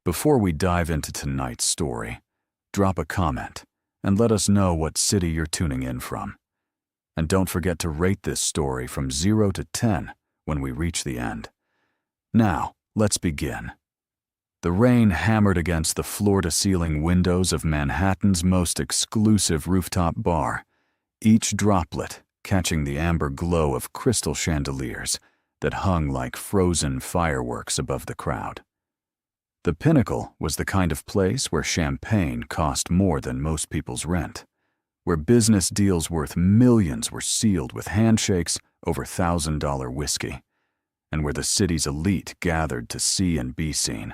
Before we dive into tonight's story, drop a comment and let us know what city you're tuning in from. And don't forget to rate this story from 0 to 10 when we reach the end. Now, let's begin. The rain hammered against the floor-to-ceiling windows of Manhattan's most exclusive rooftop bar, each droplet catching the amber glow of crystal chandeliers that hung like frozen fireworks above the crowd. The Pinnacle was the kind of place where champagne cost more than most people's rent, where business deals worth millions were sealed with handshakes over $1,000 whiskey, and where the city's elite gathered to see and be seen.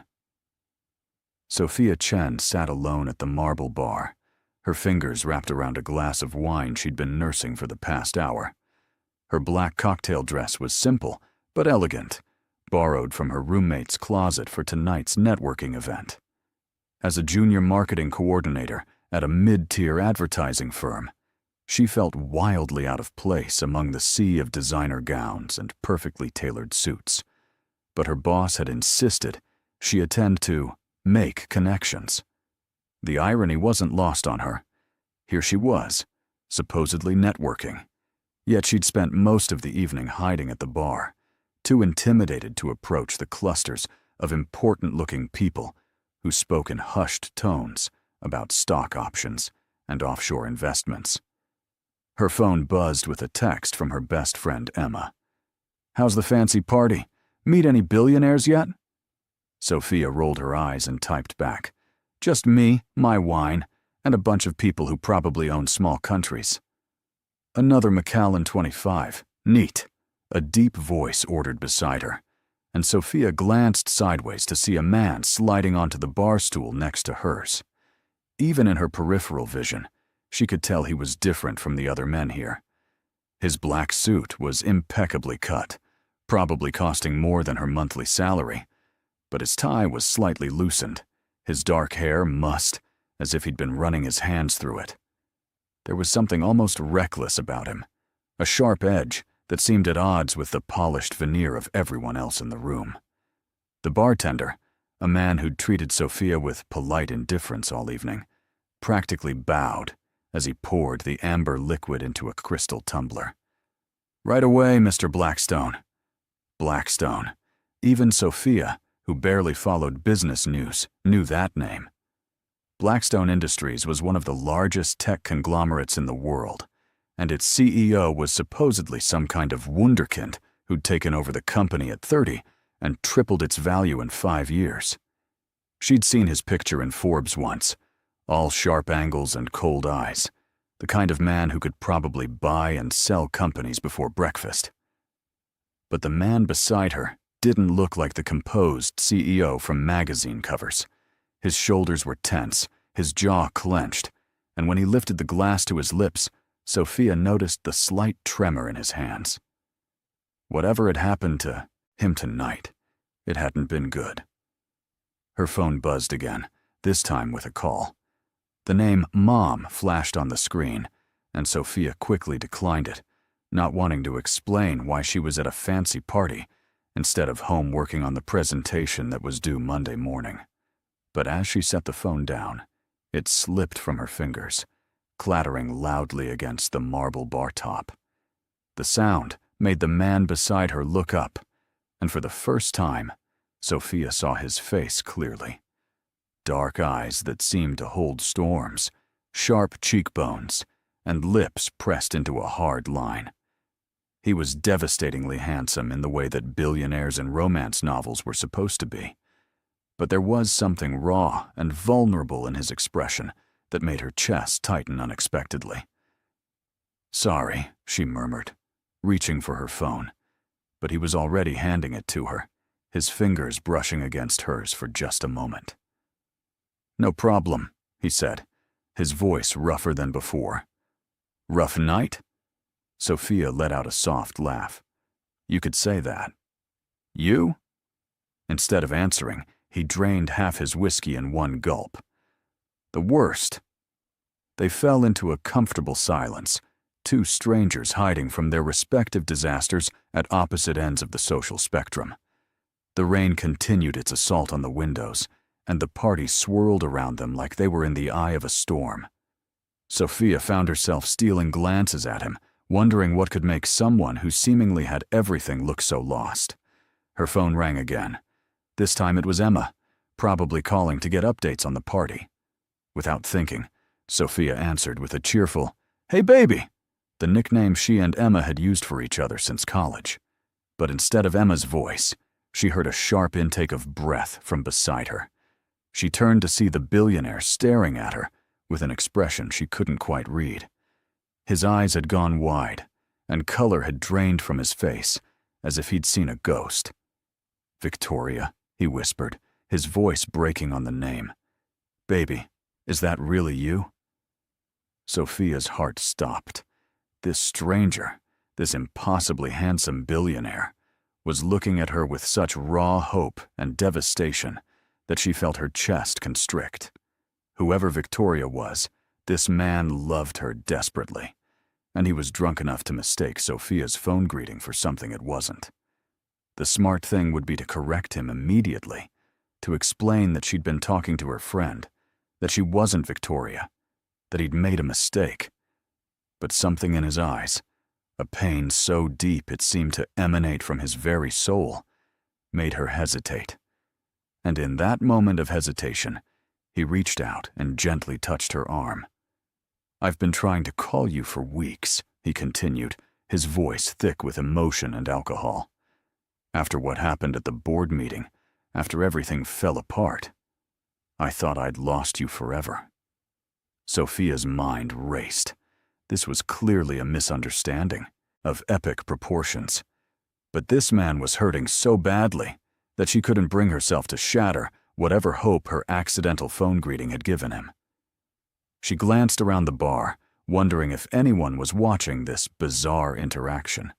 Sophia Chen sat alone at the marble bar, her fingers wrapped around a glass of wine she'd been nursing for the past hour. Her black cocktail dress was simple but elegant, borrowed from her roommate's closet for tonight's networking event. As a junior marketing coordinator at a mid-tier advertising firm, she felt wildly out of place among the sea of designer gowns and perfectly tailored suits. But her boss had insisted she attend to make connections. The irony wasn't lost on her. Here she was, supposedly networking. Yet she'd spent most of the evening hiding at the bar, too intimidated to approach the clusters of important-looking people who spoke in hushed tones about stock options and offshore investments. Her phone buzzed with a text from her best friend Emma. "How's the fancy party? Meet any billionaires yet?" Sophia rolled her eyes and typed back, "Just me, my wine, and a bunch of people who probably own small countries." "Another Macallan 25. Neat," a deep voice ordered beside her, and Sophia glanced sideways to see a man sliding onto the bar stool next to hers. Even in her peripheral vision, she could tell he was different from the other men here. His black suit was impeccably cut, probably costing more than her monthly salary, but his tie was slightly loosened, his dark hair mussed, as if he'd been running his hands through it. There was something almost reckless about him, a sharp edge that seemed at odds with the polished veneer of everyone else in the room. The bartender, a man who'd treated Sophia with polite indifference all evening, practically bowed as he poured the amber liquid into a crystal tumbler. "Right away, Mr. Blackstone." Blackstone. Even Sophia, who barely followed business news, knew that name. Blackstone Industries was one of the largest tech conglomerates in the world, and its CEO was supposedly some kind of wunderkind who'd taken over the company at 30 and tripled its value in 5 years. She'd seen his picture in Forbes once, all sharp angles and cold eyes, the kind of man who could probably buy and sell companies before breakfast. But the man beside her didn't look like the composed CEO from magazine covers. His shoulders were tense, his jaw clenched, and when he lifted the glass to his lips, Sophia noticed the slight tremor in his hands. Whatever had happened to him tonight, it hadn't been good. Her phone buzzed again, this time with a call. The name Mom flashed on the screen, and Sophia quickly declined it, not wanting to explain why she was at a fancy party instead of home working on the presentation that was due Monday morning. But as she set the phone down, it slipped from her fingers, clattering loudly against the marble bar top. The sound made the man beside her look up, and for the first time, Sophia saw his face clearly. Dark eyes that seemed to hold storms, sharp cheekbones, and lips pressed into a hard line. He was devastatingly handsome in the way that billionaires in romance novels were supposed to be. But there was something raw and vulnerable in his expression that made her chest tighten unexpectedly. "Sorry," she murmured, reaching for her phone, but he was already handing it to her, his fingers brushing against hers for just a moment. "No problem," he said, his voice rougher than before. "Rough night?" Sophia let out a soft laugh. "You could say that." "You?" Instead of answering, he drained half his whiskey in one gulp. "The worst." They fell into a comfortable silence, two strangers hiding from their respective disasters at opposite ends of the social spectrum. The rain continued its assault on the windows, and the party swirled around them like they were in the eye of a storm. Sophia found herself stealing glances at him, wondering what could make someone who seemingly had everything look so lost. Her phone rang again. This time it was Emma, probably calling to get updates on the party. Without thinking, Sophia answered with a cheerful, "Hey baby," the nickname she and Emma had used for each other since college. But instead of Emma's voice, she heard a sharp intake of breath from beside her. She turned to see the billionaire staring at her with an expression she couldn't quite read. His eyes had gone wide, and color had drained from his face, as if he'd seen a ghost. "Victoria," he whispered, his voice breaking on the name. "Baby, is that really you?" Sophia's heart stopped. This stranger, this impossibly handsome billionaire, was looking at her with such raw hope and devastation that she felt her chest constrict. Whoever Victoria was, this man loved her desperately, and he was drunk enough to mistake Sophia's phone greeting for something it wasn't. The smart thing would be to correct him immediately, to explain that she'd been talking to her friend, that she wasn't Victoria, that he'd made a mistake. But something in his eyes, a pain so deep it seemed to emanate from his very soul, made her hesitate. And in that moment of hesitation, he reached out and gently touched her arm. "I've been trying to call you for weeks," he continued, his voice thick with emotion and alcohol. "After what happened at the board meeting, after everything fell apart, I thought I'd lost you forever." Sophia's mind raced. This was clearly a misunderstanding, of epic proportions. But this man was hurting so badly that she couldn't bring herself to shatter whatever hope her accidental phone greeting had given him. She glanced around the bar, wondering if anyone was watching this bizarre interaction.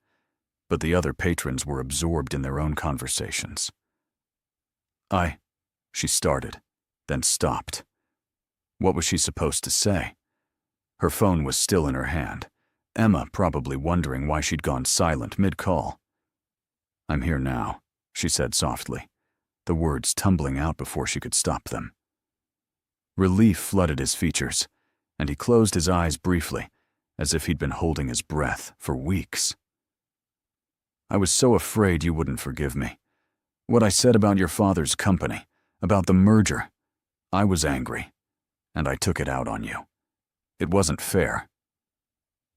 But the other patrons were absorbed in their own conversations. She started, then stopped. What was she supposed to say? Her phone was still in her hand, Emma probably wondering why she'd gone silent mid-call. "I'm here now," she said softly, the words tumbling out before she could stop them. Relief flooded his features, and he closed his eyes briefly, as if he'd been holding his breath for weeks. "I was so afraid you wouldn't forgive me. What I said about your father's company, about the merger, I was angry, and I took it out on you. It wasn't fair."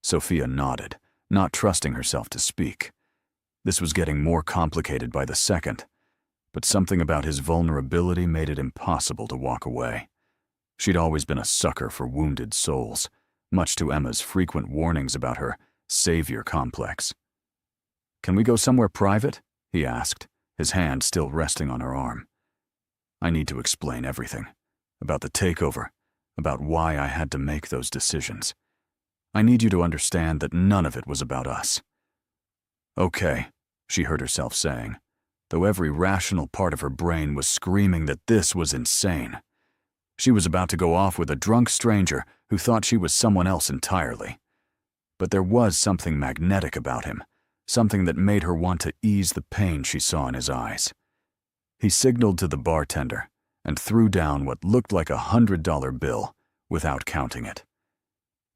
Sophia nodded, not trusting herself to speak. This was getting more complicated by the second, but something about his vulnerability made it impossible to walk away. She'd always been a sucker for wounded souls, much to Emma's frequent warnings about her savior complex. "Can we go somewhere private?" he asked, his hand still resting on her arm. "I need to explain everything, about the takeover, about why I had to make those decisions. I need you to understand that none of it was about us." "Okay," she heard herself saying, though every rational part of her brain was screaming that this was insane. She was about to go off with a drunk stranger who thought she was someone else entirely. But there was something magnetic about him, something that made her want to ease the pain she saw in his eyes. He signaled to the bartender and threw down what looked like a $100 bill without counting it.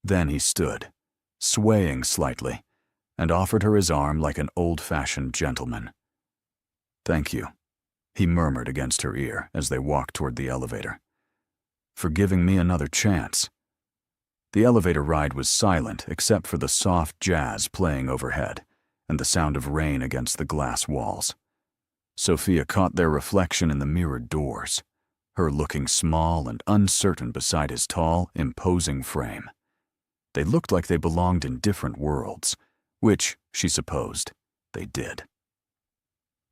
Then he stood, swaying slightly, and offered her his arm like an old-fashioned gentleman. "Thank you," he murmured against her ear as they walked toward the elevator. "For giving me another chance." The elevator ride was silent except for the soft jazz playing overhead and the sound of rain against the glass walls. Sophia caught their reflection in the mirrored doors, her looking small and uncertain beside his tall, imposing frame. They looked like they belonged in different worlds, which, she supposed, they did.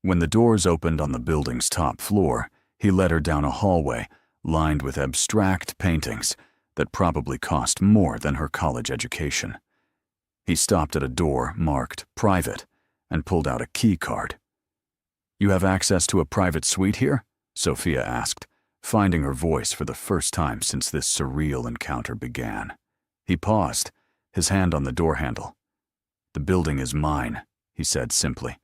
When the doors opened on the building's top floor, he led her down a hallway lined with abstract paintings that probably cost more than her college education. He stopped at a door marked Private and pulled out a key card. "You have access to a private suite here?" Sophia asked, finding her voice for the first time since this surreal encounter began. He paused, his hand on the door handle. "The building is mine," he said simply,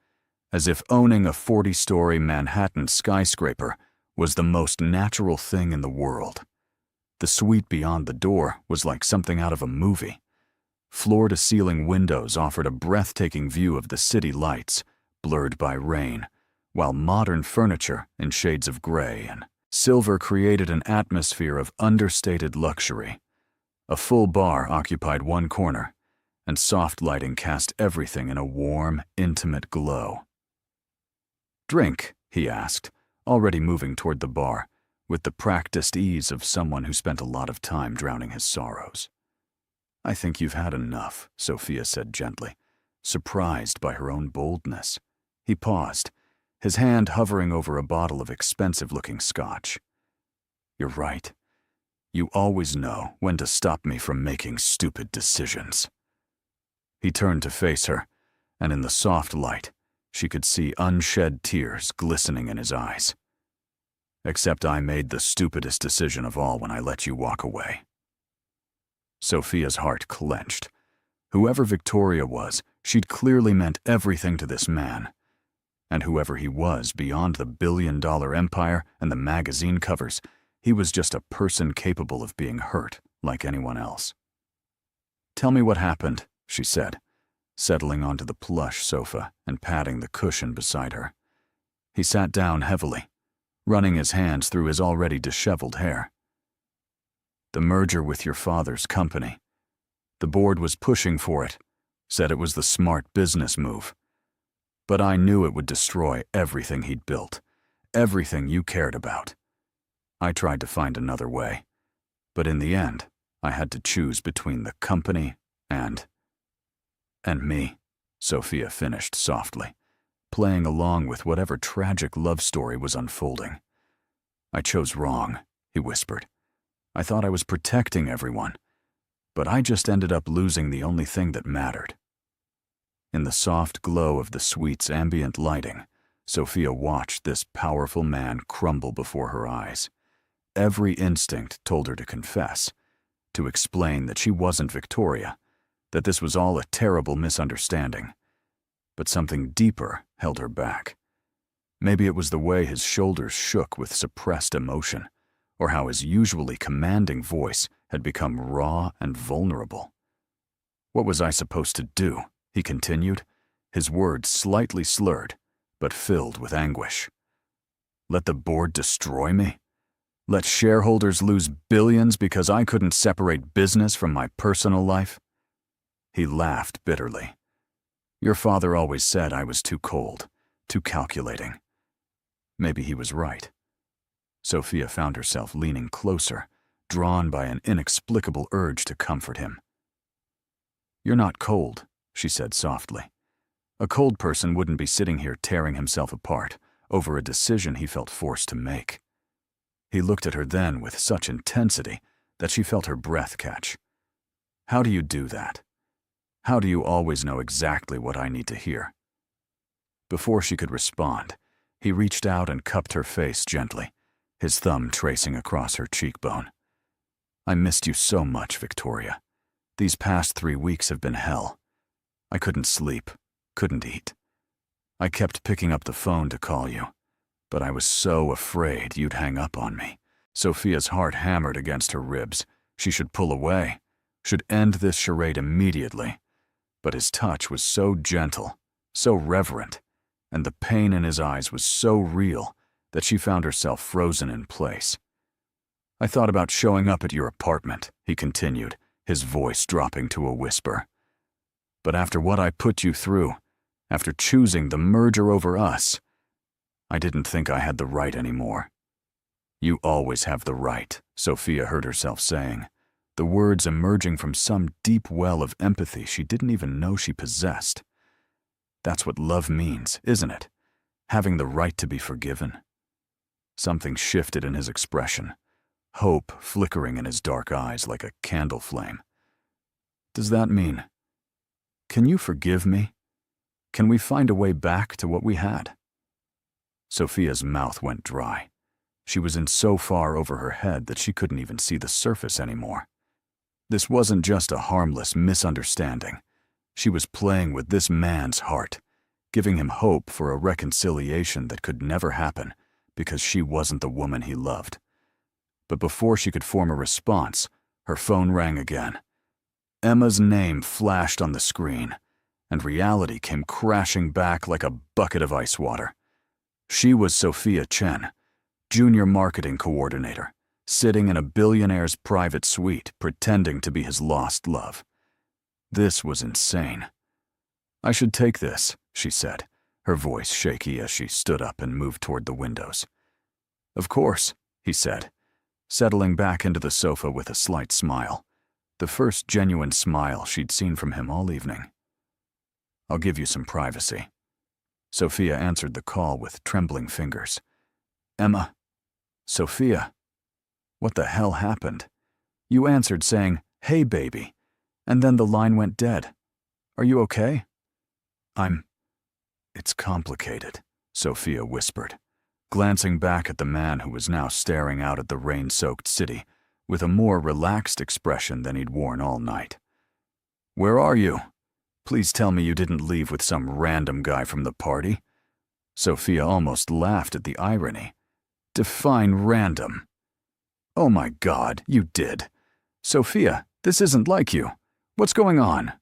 as if owning a 40-story Manhattan skyscraper was the most natural thing in the world. The suite beyond the door was like something out of a movie. Floor-to-ceiling windows offered a breathtaking view of the city lights, blurred by rain, while modern furniture in shades of gray and silver created an atmosphere of understated luxury. A full bar occupied one corner, and soft lighting cast everything in a warm, intimate glow. "Drink?" he asked, already moving toward the bar, with the practiced ease of someone who spent a lot of time drowning his sorrows. "I think you've had enough," Sophia said gently, surprised by her own boldness. He paused, his hand hovering over a bottle of expensive-looking scotch. "You're right. You always know when to stop me from making stupid decisions." He turned to face her, and in the soft light, she could see unshed tears glistening in his eyes. "Except I made the stupidest decision of all when I let you walk away." Sophia's heart clenched. Whoever Victoria was, she'd clearly meant everything to this man. And whoever he was, beyond the billion-dollar empire and the magazine covers, he was just a person capable of being hurt like anyone else. "Tell me what happened," she said, settling onto the plush sofa and patting the cushion beside her. He sat down heavily, running his hands through his already disheveled hair. "The merger with your father's company. The board was pushing for it, said it was the smart business move. But I knew it would destroy everything he'd built, everything you cared about. I tried to find another way, but in the end, I had to choose between the company and me," Sophia finished softly, playing along with whatever tragic love story was unfolding. "I chose wrong," he whispered. "I thought I was protecting everyone, but I just ended up losing the only thing that mattered." In the soft glow of the suite's ambient lighting, Sophia watched this powerful man crumble before her eyes. Every instinct told her to confess, to explain that she wasn't Victoria, that this was all a terrible misunderstanding. But something deeper held her back. Maybe it was the way his shoulders shook with suppressed emotion, or how his usually commanding voice had become raw and vulnerable. "What was I supposed to do?" he continued, his words slightly slurred, but filled with anguish. "Let the board destroy me? Let shareholders lose billions because I couldn't separate business from my personal life?" He laughed bitterly. "Your father always said I was too cold, too calculating." Maybe he was right. Sophia found herself leaning closer, drawn by an inexplicable urge to comfort him. "You're not cold," she said softly. "A cold person wouldn't be sitting here tearing himself apart over a decision he felt forced to make." He looked at her then with such intensity that she felt her breath catch. "How do you do that? How do you always know exactly what I need to hear?" Before she could respond, he reached out and cupped her face gently, his thumb tracing across her cheekbone. "I missed you so much, Victoria. These past 3 weeks have been hell. I couldn't sleep, couldn't eat. I kept picking up the phone to call you, but I was so afraid you'd hang up on me." Sophia's heart hammered against her ribs. She should pull away, should end this charade immediately. But his touch was so gentle, so reverent, and the pain in his eyes was so real that she found herself frozen in place. "I thought about showing up at your apartment," he continued, his voice dropping to a whisper. "But after what I put you through, after choosing the merger over us, I didn't think I had the right anymore." "You always have the right," Sophia heard herself saying, the words emerging from some deep well of empathy she didn't even know she possessed. "That's what love means, isn't it? Having the right to be forgiven." Something shifted in his expression, hope flickering in his dark eyes like a candle flame. "Does that mean? Can you forgive me? Can we find a way back to what we had?" Sophia's mouth went dry. She was in so far over her head that she couldn't even see the surface anymore. This wasn't just a harmless misunderstanding. She was playing with this man's heart, giving him hope for a reconciliation that could never happen because she wasn't the woman he loved. But before she could form a response, her phone rang again. Emma's name flashed on the screen, and reality came crashing back like a bucket of ice water. She was Sophia Chen, junior marketing coordinator, sitting in a billionaire's private suite pretending to be his lost love. This was insane. "I should take this," she said, her voice shaky as she stood up and moved toward the windows. "Of course," he said, settling back into the sofa with a slight smile, the first genuine smile she'd seen from him all evening. "I'll give you some privacy." Sophia answered the call with trembling fingers. "Emma." "Sophia. What the hell happened? You answered saying, 'Hey, baby,' and then the line went dead. Are you okay?" It's complicated," Sophia whispered, glancing back at the man who was now staring out at the rain-soaked city with a more relaxed expression than he'd worn all night. "Where are you? Please tell me you didn't leave with some random guy from the party." Sophia almost laughed at the irony. "Define random." "Oh my God, you did. Sophia, this isn't like you. What's going on?"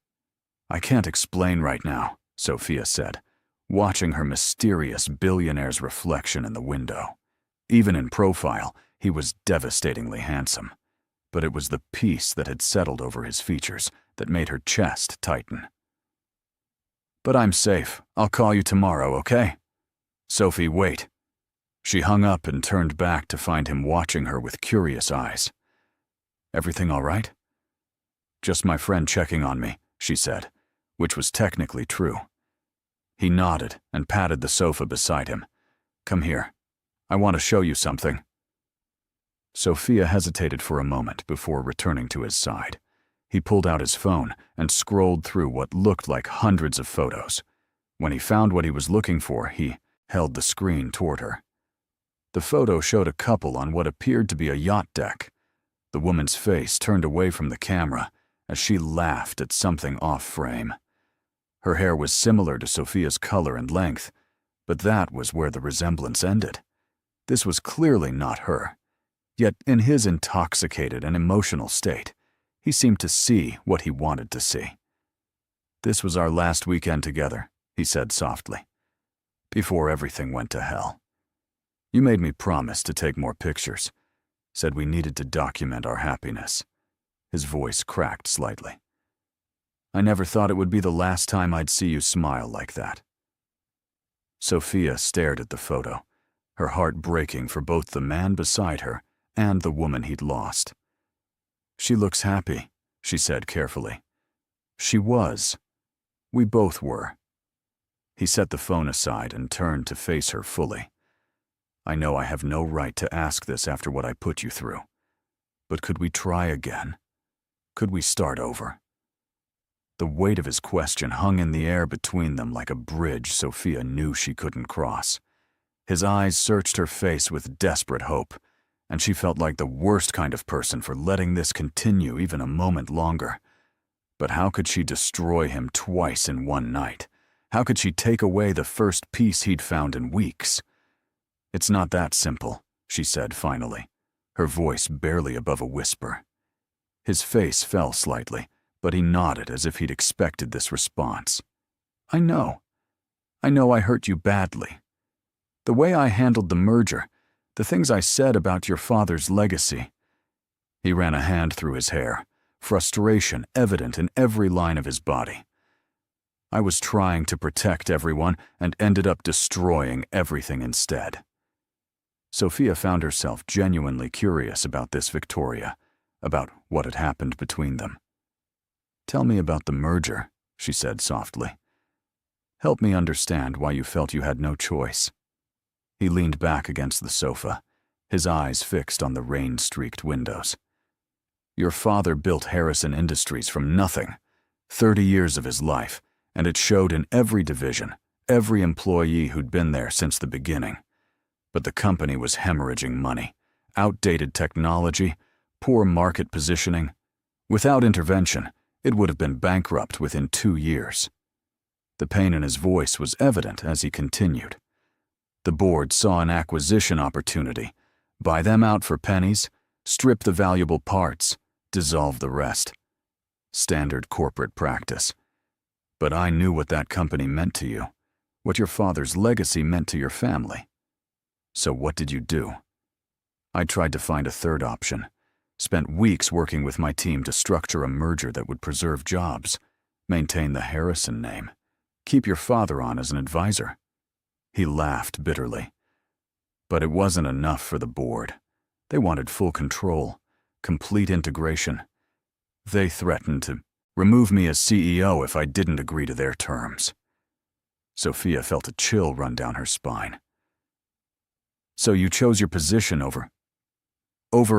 "I can't explain right now," Sophia said, watching her mysterious billionaire's reflection in the window. Even in profile, he was devastatingly handsome, but it was the peace that had settled over his features that made her chest tighten. "But I'm safe. I'll call you tomorrow, okay?" "Sophie, wait." She hung up and turned back to find him watching her with curious eyes. "Everything all right?" "Just my friend checking on me," she said, which was technically true. He nodded and patted the sofa beside him. "Come here. I want to show you something." Sophia hesitated for a moment before returning to his side. He pulled out his phone and scrolled through what looked like hundreds of photos. When he found what he was looking for, he held the screen toward her. The photo showed a couple on what appeared to be a yacht deck. The woman's face turned away from the camera as she laughed at something off frame. Her hair was similar to Sophia's color and length, but that was where the resemblance ended. This was clearly not her. Yet in his intoxicated and emotional state, he seemed to see what he wanted to see. "This was our last weekend together," he said softly, "before everything went to hell. You made me promise to take more pictures, said we needed to document our happiness." His voice cracked slightly. "I never thought it would be the last time I'd see you smile like that." Sophia stared at the photo, her heart breaking for both the man beside her and the woman he'd lost. "She looks happy," she said carefully. "She was. We both were." He set the phone aside and turned to face her fully. "I know I have no right to ask this after what I put you through, but could we try again? Could we start over?" The weight of his question hung in the air between them like a bridge Sophia knew she couldn't cross. His eyes searched her face with desperate hope, and she felt like the worst kind of person for letting this continue even a moment longer. But how could she destroy him twice in one night? How could she take away the first piece he'd found in weeks? "It's not that simple," she said finally, her voice barely above a whisper. His face fell slightly, but he nodded as if he'd expected this response. I know I hurt you badly. The way I handled the merger, the things I said about your father's legacy." He ran a hand through his hair, frustration evident in every line of his body. "I was trying to protect everyone and ended up destroying everything instead." Sophia found herself genuinely curious about this Victoria, about what had happened between them. "Tell me about the merger," she said softly. "Help me understand why you felt you had no choice." He leaned back against the sofa, his eyes fixed on the rain-streaked windows. "Your father built Harrison Industries from nothing, 30 years of his life, and it showed in every division, every employee who'd been there since the beginning. But the company was hemorrhaging money, outdated technology, poor market positioning. Without intervention, it would have been bankrupt within 2 years. The pain in his voice was evident as he continued. The board saw an acquisition opportunity. Buy them out for pennies, strip the valuable parts, dissolve the rest. Standard corporate practice. But I knew what that company meant to you, what your father's legacy meant to your family. So what did you do? I tried to find a third option. Spent weeks working with my team to structure a merger that would preserve jobs, maintain the Harrison name, keep your father on as an advisor. He laughed bitterly. But it wasn't enough for the board. They wanted full control, complete integration. They threatened to remove me as CEO if I didn't agree to their terms. Sophia felt a chill run down her spine. So you chose your position over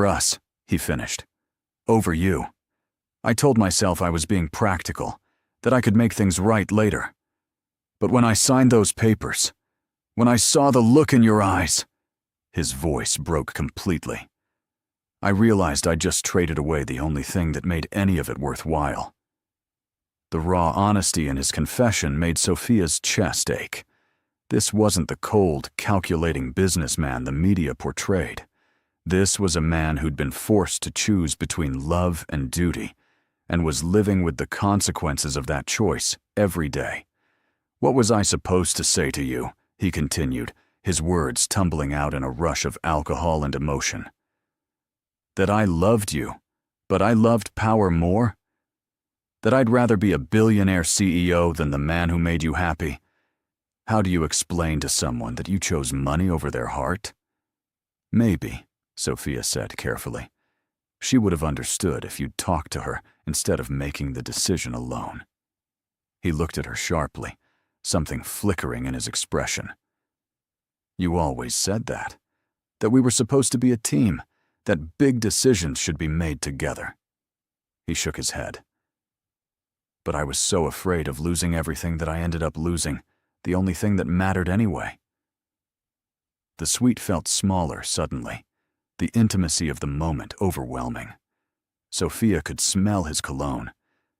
us, he finished. Over you. I told myself I was being practical, that I could make things right later. But when I signed those papers, when I saw the look in your eyes, his voice broke completely. I realized I'd just traded away the only thing that made any of it worthwhile. The raw honesty in his confession made Sophia's chest ache. This wasn't the cold, calculating businessman the media portrayed. This was a man who'd been forced to choose between love and duty, and was living with the consequences of that choice every day. What was I supposed to say to you? He continued, his words tumbling out in a rush of alcohol and emotion. That I loved you, but I loved power more? That I'd rather be a billionaire CEO than the man who made you happy? How do you explain to someone that you chose money over their heart? Maybe, Sophia said carefully. She would have understood if you'd talked to her instead of making the decision alone. He looked at her sharply, something flickering in his expression. You always said that we were supposed to be a team, that big decisions should be made together. He shook his head. But I was so afraid of losing everything that I ended up losing, the only thing that mattered anyway. The suite felt smaller suddenly, the intimacy of the moment overwhelming. Sophia could smell his cologne,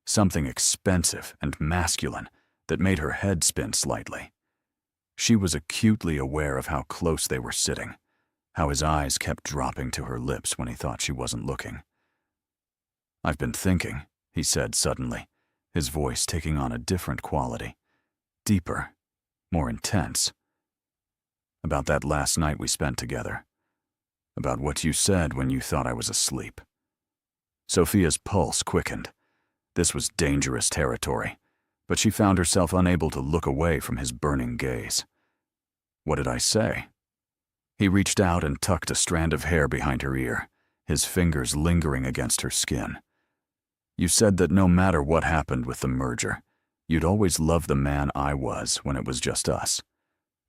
something expensive and masculine that made her head spin slightly. She was acutely aware of how close they were sitting, how his eyes kept dropping to her lips when he thought she wasn't looking. I've been thinking, he said suddenly, his voice taking on a different quality, deeper, more intense. About that last night we spent together. About what you said when you thought I was asleep. Sophia's pulse quickened. This was dangerous territory, but she found herself unable to look away from his burning gaze. What did I say? He reached out and tucked a strand of hair behind her ear, his fingers lingering against her skin. You said that no matter what happened with the merger, you'd always love the man I was when it was just us,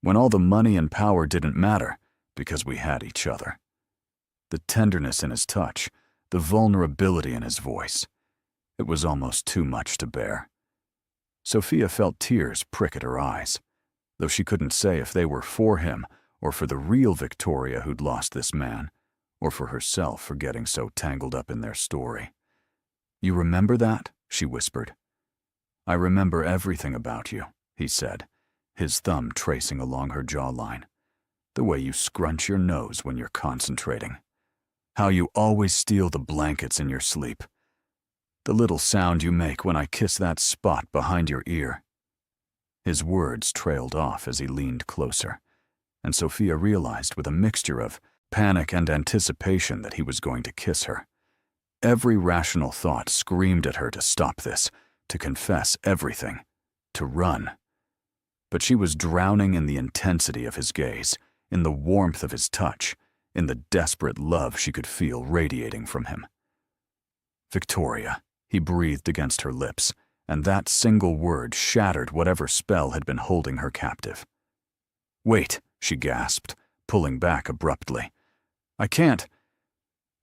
when all the money and power didn't matter because we had each other. The tenderness in his touch, the vulnerability in his voice. It was almost too much to bear. Sophia felt tears prick at her eyes, though she couldn't say if they were for him or for the real Victoria who'd lost this man, or for herself for getting so tangled up in their story. You remember that? She whispered. I remember everything about you, he said, his thumb tracing along her jawline. The way you scrunch your nose when you're concentrating. How you always steal the blankets in your sleep. The little sound you make when I kiss that spot behind your ear. His words trailed off as he leaned closer, and Sophia realized with a mixture of panic and anticipation that he was going to kiss her. Every rational thought screamed at her to stop this, to confess everything, to run. But she was drowning in the intensity of his gaze, in the warmth of his touch, in the desperate love she could feel radiating from him. Victoria, he breathed against her lips, and that single word shattered whatever spell had been holding her captive. Wait, she gasped, pulling back abruptly. I can't.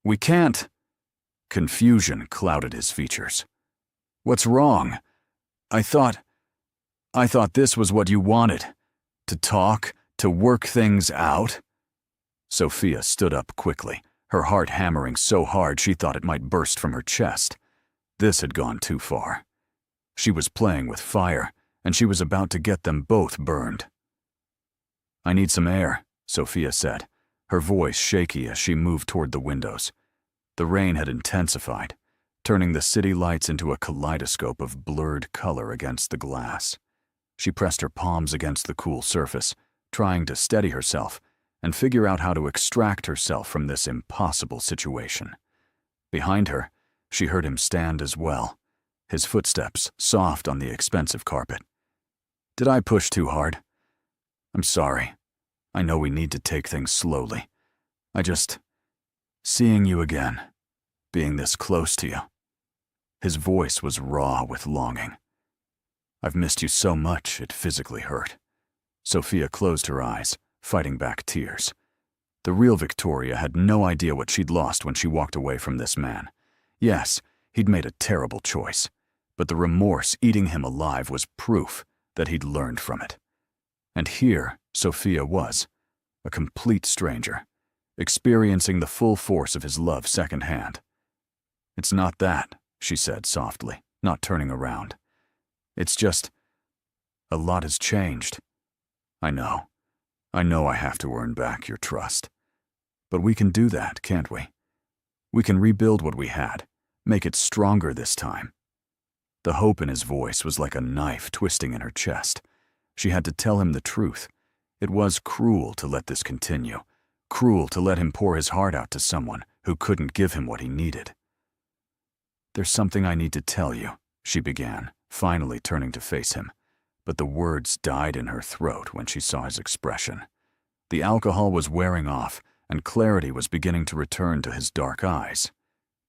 We can't. Confusion clouded his features. What's wrong? I thought this was what you wanted. To talk, to work things out. Sophia stood up quickly, her heart hammering so hard she thought it might burst from her chest. This had gone too far. She was playing with fire, and she was about to get them both burned. I need some air, Sophia said, her voice shaky as she moved toward the windows. The rain had intensified, turning the city lights into a kaleidoscope of blurred color against the glass. She pressed her palms against the cool surface, trying to steady herself and figure out how to extract herself from this impossible situation. Behind her, she heard him stand as well, his footsteps soft on the expensive carpet. Did I push too hard? I'm sorry. I know we need to take things slowly. Seeing you again, being this close to you. His voice was raw with longing. I've missed you so much it physically hurt. Sophia closed her eyes, fighting back tears. The real Victoria had no idea what she'd lost when she walked away from this man. Yes, he'd made a terrible choice, but the remorse eating him alive was proof that he'd learned from it. And here Sophia was, a complete stranger, experiencing the full force of his love secondhand. It's not that, she said softly, not turning around. It's just, a lot has changed. I know I have to earn back your trust. But we can do that, can't we? We can rebuild what we had, make it stronger this time. The hope in his voice was like a knife twisting in her chest. She had to tell him the truth. It was cruel to let this continue, cruel to let him pour his heart out to someone who couldn't give him what he needed. There's something I need to tell you, she began, finally turning to face him, but the words died in her throat when she saw his expression. The alcohol was wearing off, and clarity was beginning to return to his dark eyes.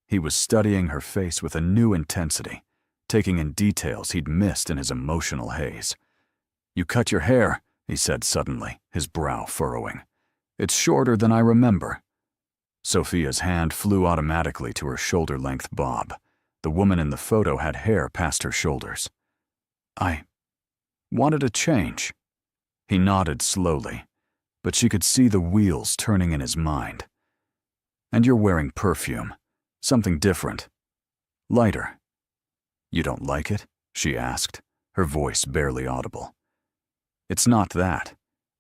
He was studying her face with a new intensity, taking in details he'd missed in his emotional haze. You cut your hair, he said suddenly, his brow furrowing. It's shorter than I remember. Sophia's hand flew automatically to her shoulder-length bob. The woman in the photo had hair past her shoulders. I wanted a change. He nodded slowly, but she could see the wheels turning in his mind. And you're wearing perfume. Something different. Lighter. You don't like it? She asked, her voice barely audible. It's not that.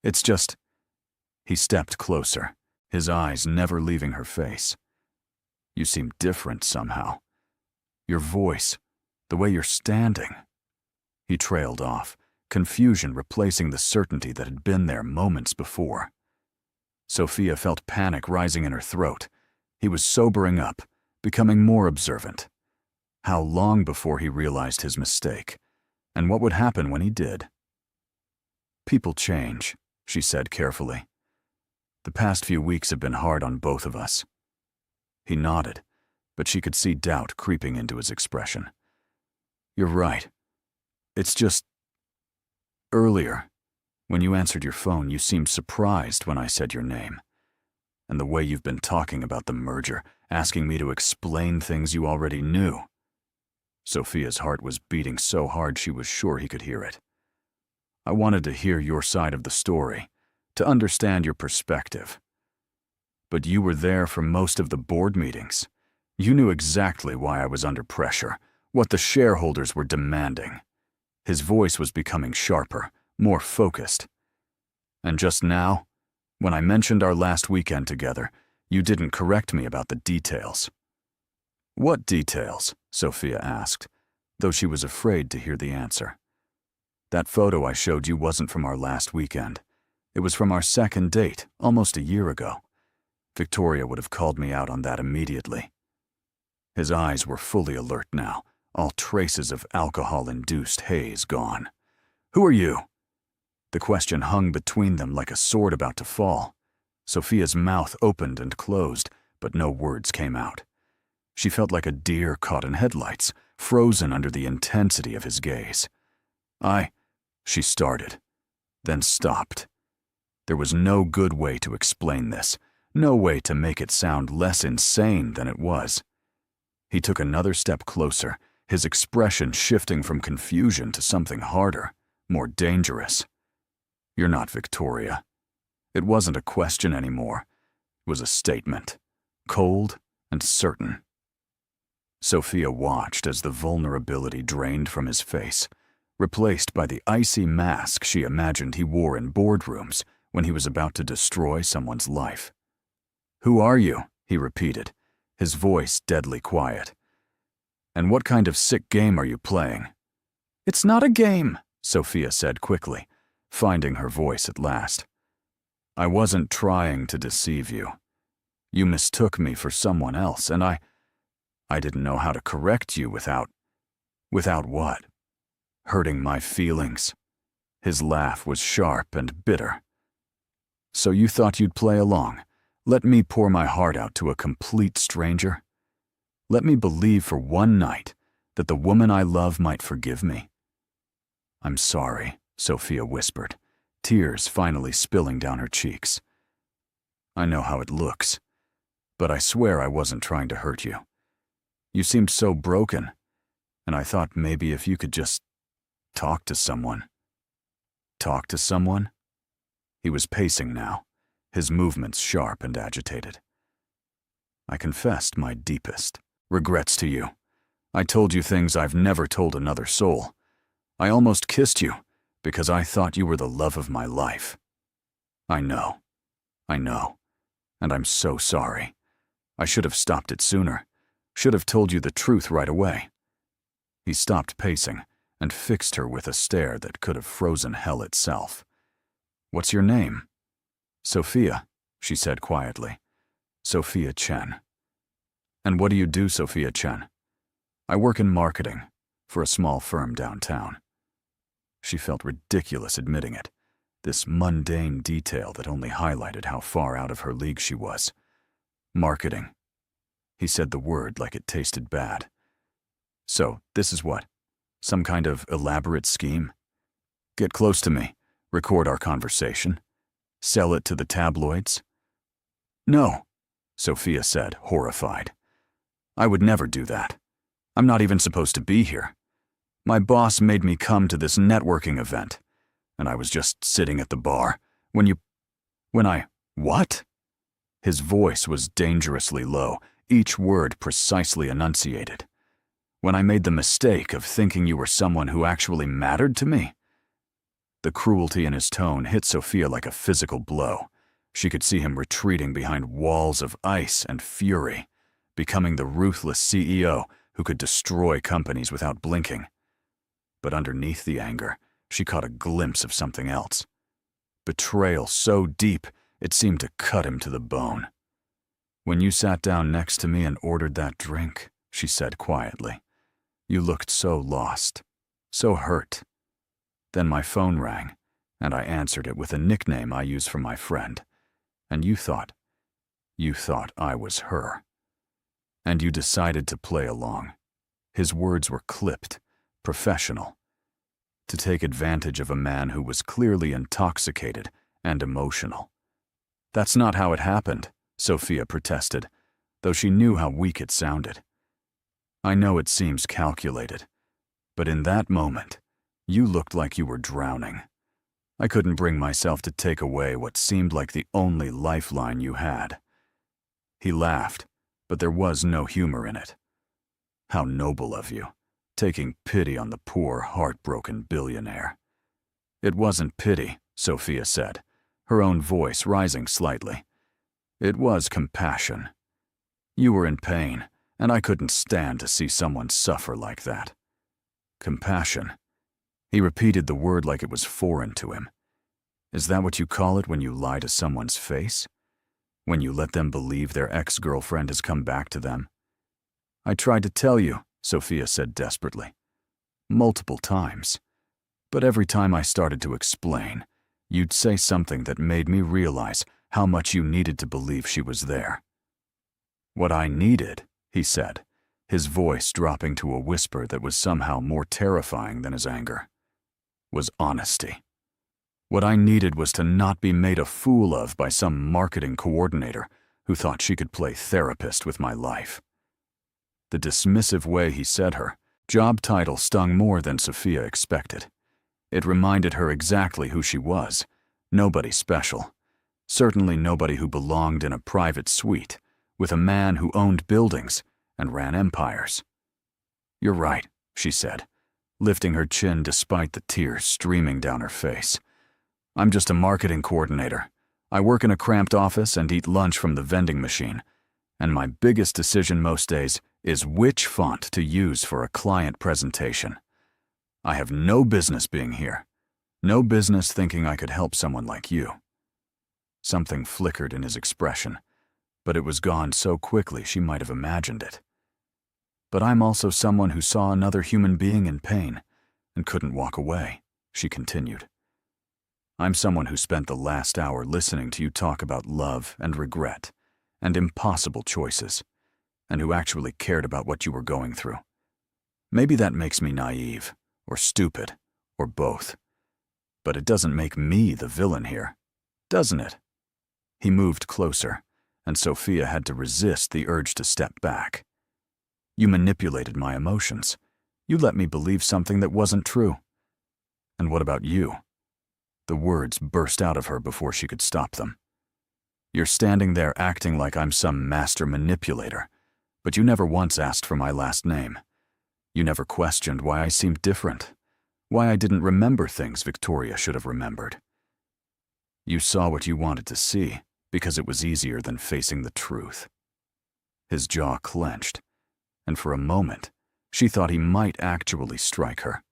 It's just... He stepped closer, his eyes never leaving her face. You seem different somehow. Your voice, the way you're standing. He trailed off, confusion replacing the certainty that had been there moments before. Sophia felt panic rising in her throat. He was sobering up, becoming more observant. How long before he realized his mistake? And what would happen when he did? People change, she said carefully. The past few weeks have been hard on both of us. He nodded, but she could see doubt creeping into his expression. You're right. It's just... Earlier, when you answered your phone, you seemed surprised when I said your name. And the way you've been talking about the merger, asking me to explain things you already knew. Sophia's heart was beating so hard she was sure he could hear it. I wanted to hear your side of the story, to understand your perspective. But you were there for most of the board meetings. You knew exactly why I was under pressure, what the shareholders were demanding. His voice was becoming sharper, more focused. And just now, when I mentioned our last weekend together, you didn't correct me about the details. What details? Sophia asked, though she was afraid to hear the answer. That photo I showed you wasn't from our last weekend. It was from our second date, almost a year ago. Victoria would have called me out on that immediately. His eyes were fully alert now, all traces of alcohol-induced haze gone. Who are you? The question hung between them like a sword about to fall. Sophia's mouth opened and closed, but no words came out. She felt like a deer caught in headlights, frozen under the intensity of his gaze. She started, then stopped. There was no good way to explain this, no way to make it sound less insane than it was. He took another step closer, his expression shifting from confusion to something harder, more dangerous. You're not Victoria. It wasn't a question anymore. It was a statement, cold and certain. Sophia watched as the vulnerability drained from his face, replaced by the icy mask she imagined he wore in boardrooms when he was about to destroy someone's life. "Who are you?" he repeated, his voice deadly quiet. "And what kind of sick game are you playing?" "It's not a game," Sophia said quickly, finding her voice at last. "I wasn't trying to deceive you. You mistook me for someone else, and I didn't know how to correct you without what? Hurting my feelings." His laugh was sharp and bitter. "So you thought you'd play along, let me pour my heart out to a complete stranger? Let me believe for one night that the woman I love might forgive me?" "I'm sorry," Sophia whispered, tears finally spilling down her cheeks. "I know how it looks, but I swear I wasn't trying to hurt you. You seemed so broken, and I thought maybe if you could just talk to someone." "Talk to someone?" He was pacing now, his movements sharp and agitated. "I confessed my deepest regrets to you. I told you things I've never told another soul. I almost kissed you because I thought you were the love of my life. I know, and I'm so sorry. I should have stopped it sooner, should have told you the truth right away." He stopped pacing and fixed her with a stare that could have frozen hell itself. "What's your name?" "Sophia," she said quietly. "Sophia Chen." "And what do you do, Sophia Chen?" "I work in marketing for a small firm downtown." She felt ridiculous admitting it, this mundane detail that only highlighted how far out of her league she was. "Marketing." He said the word like it tasted bad. "So, this is what? Some kind of elaborate scheme? Get close to me, record our conversation, sell it to the tabloids?" "No," Sophia said, horrified. "I would never do that. I'm not even supposed to be here. My boss made me come to this networking event, and I was just sitting at the bar when I, what?" His voice was dangerously low, each word precisely enunciated. "When I made the mistake of thinking you were someone who actually mattered to me?" The cruelty in his tone hit Sophia like a physical blow. She could see him retreating behind walls of ice and fury, becoming the ruthless CEO who could destroy companies without blinking. But underneath the anger, she caught a glimpse of something else. Betrayal so deep, it seemed to cut him to the bone. "When you sat down next to me and ordered that drink," she said quietly, "you looked so lost, so hurt. Then my phone rang, and I answered it with a nickname I use for my friend. And you thought I was her. And you decided to play along." His words were clipped, professional. "To take advantage of a man who was clearly intoxicated and emotional." "That's not how it happened," Sophia protested, though she knew how weak it sounded. "I know it seems calculated, but in that moment, you looked like you were drowning. I couldn't bring myself to take away what seemed like the only lifeline you had." He laughed, but there was no humor in it. "How noble of you, taking pity on the poor, heartbroken billionaire." "It wasn't pity," Sophia said, her own voice rising slightly. "It was compassion. You were in pain, and I couldn't stand to see someone suffer like that." "Compassion." He repeated the word like it was foreign to him. "Is that what you call it when you lie to someone's face? When you let them believe their ex-girlfriend has come back to them?" "I tried to tell you," Sophia said desperately. "Multiple times. But every time I started to explain, you'd say something that made me realize how much you needed to believe she was there." "What I needed," he said, his voice dropping to a whisper that was somehow more terrifying than his anger, "was honesty. What I needed was to not be made a fool of by some marketing coordinator who thought she could play therapist with my life." The dismissive way he said her job title stung more than Sophia expected. It reminded her exactly who she was, nobody special. Certainly nobody who belonged in a private suite with a man who owned buildings and ran empires. "You're right," she said, lifting her chin despite the tears streaming down her face. I'm just a marketing coordinator. I work in a cramped office and eat lunch from the vending machine. And my biggest decision most days is which font to use for a client presentation. I have no business being here. No business thinking I could help someone like you." Something flickered in his expression, but it was gone so quickly she might have imagined it. "But I'm also someone who saw another human being in pain and couldn't walk away," she continued. "I'm someone who spent the last hour listening to you talk about love and regret and impossible choices, and who actually cared about what you were going through. Maybe that makes me naive, or stupid, or both. But it doesn't make me the villain here, doesn't it?" He moved closer, and Sophia had to resist the urge to step back. "You manipulated my emotions. You let me believe something that wasn't true. And what about you?" The words burst out of her before she could stop them. "You're standing there acting like I'm some master manipulator, but you never once asked for my last name. You never questioned why I seemed different, why I didn't remember things Victoria should have remembered. You saw what you wanted to see because it was easier than facing the truth." His jaw clenched, and for a moment, she thought he might actually strike her.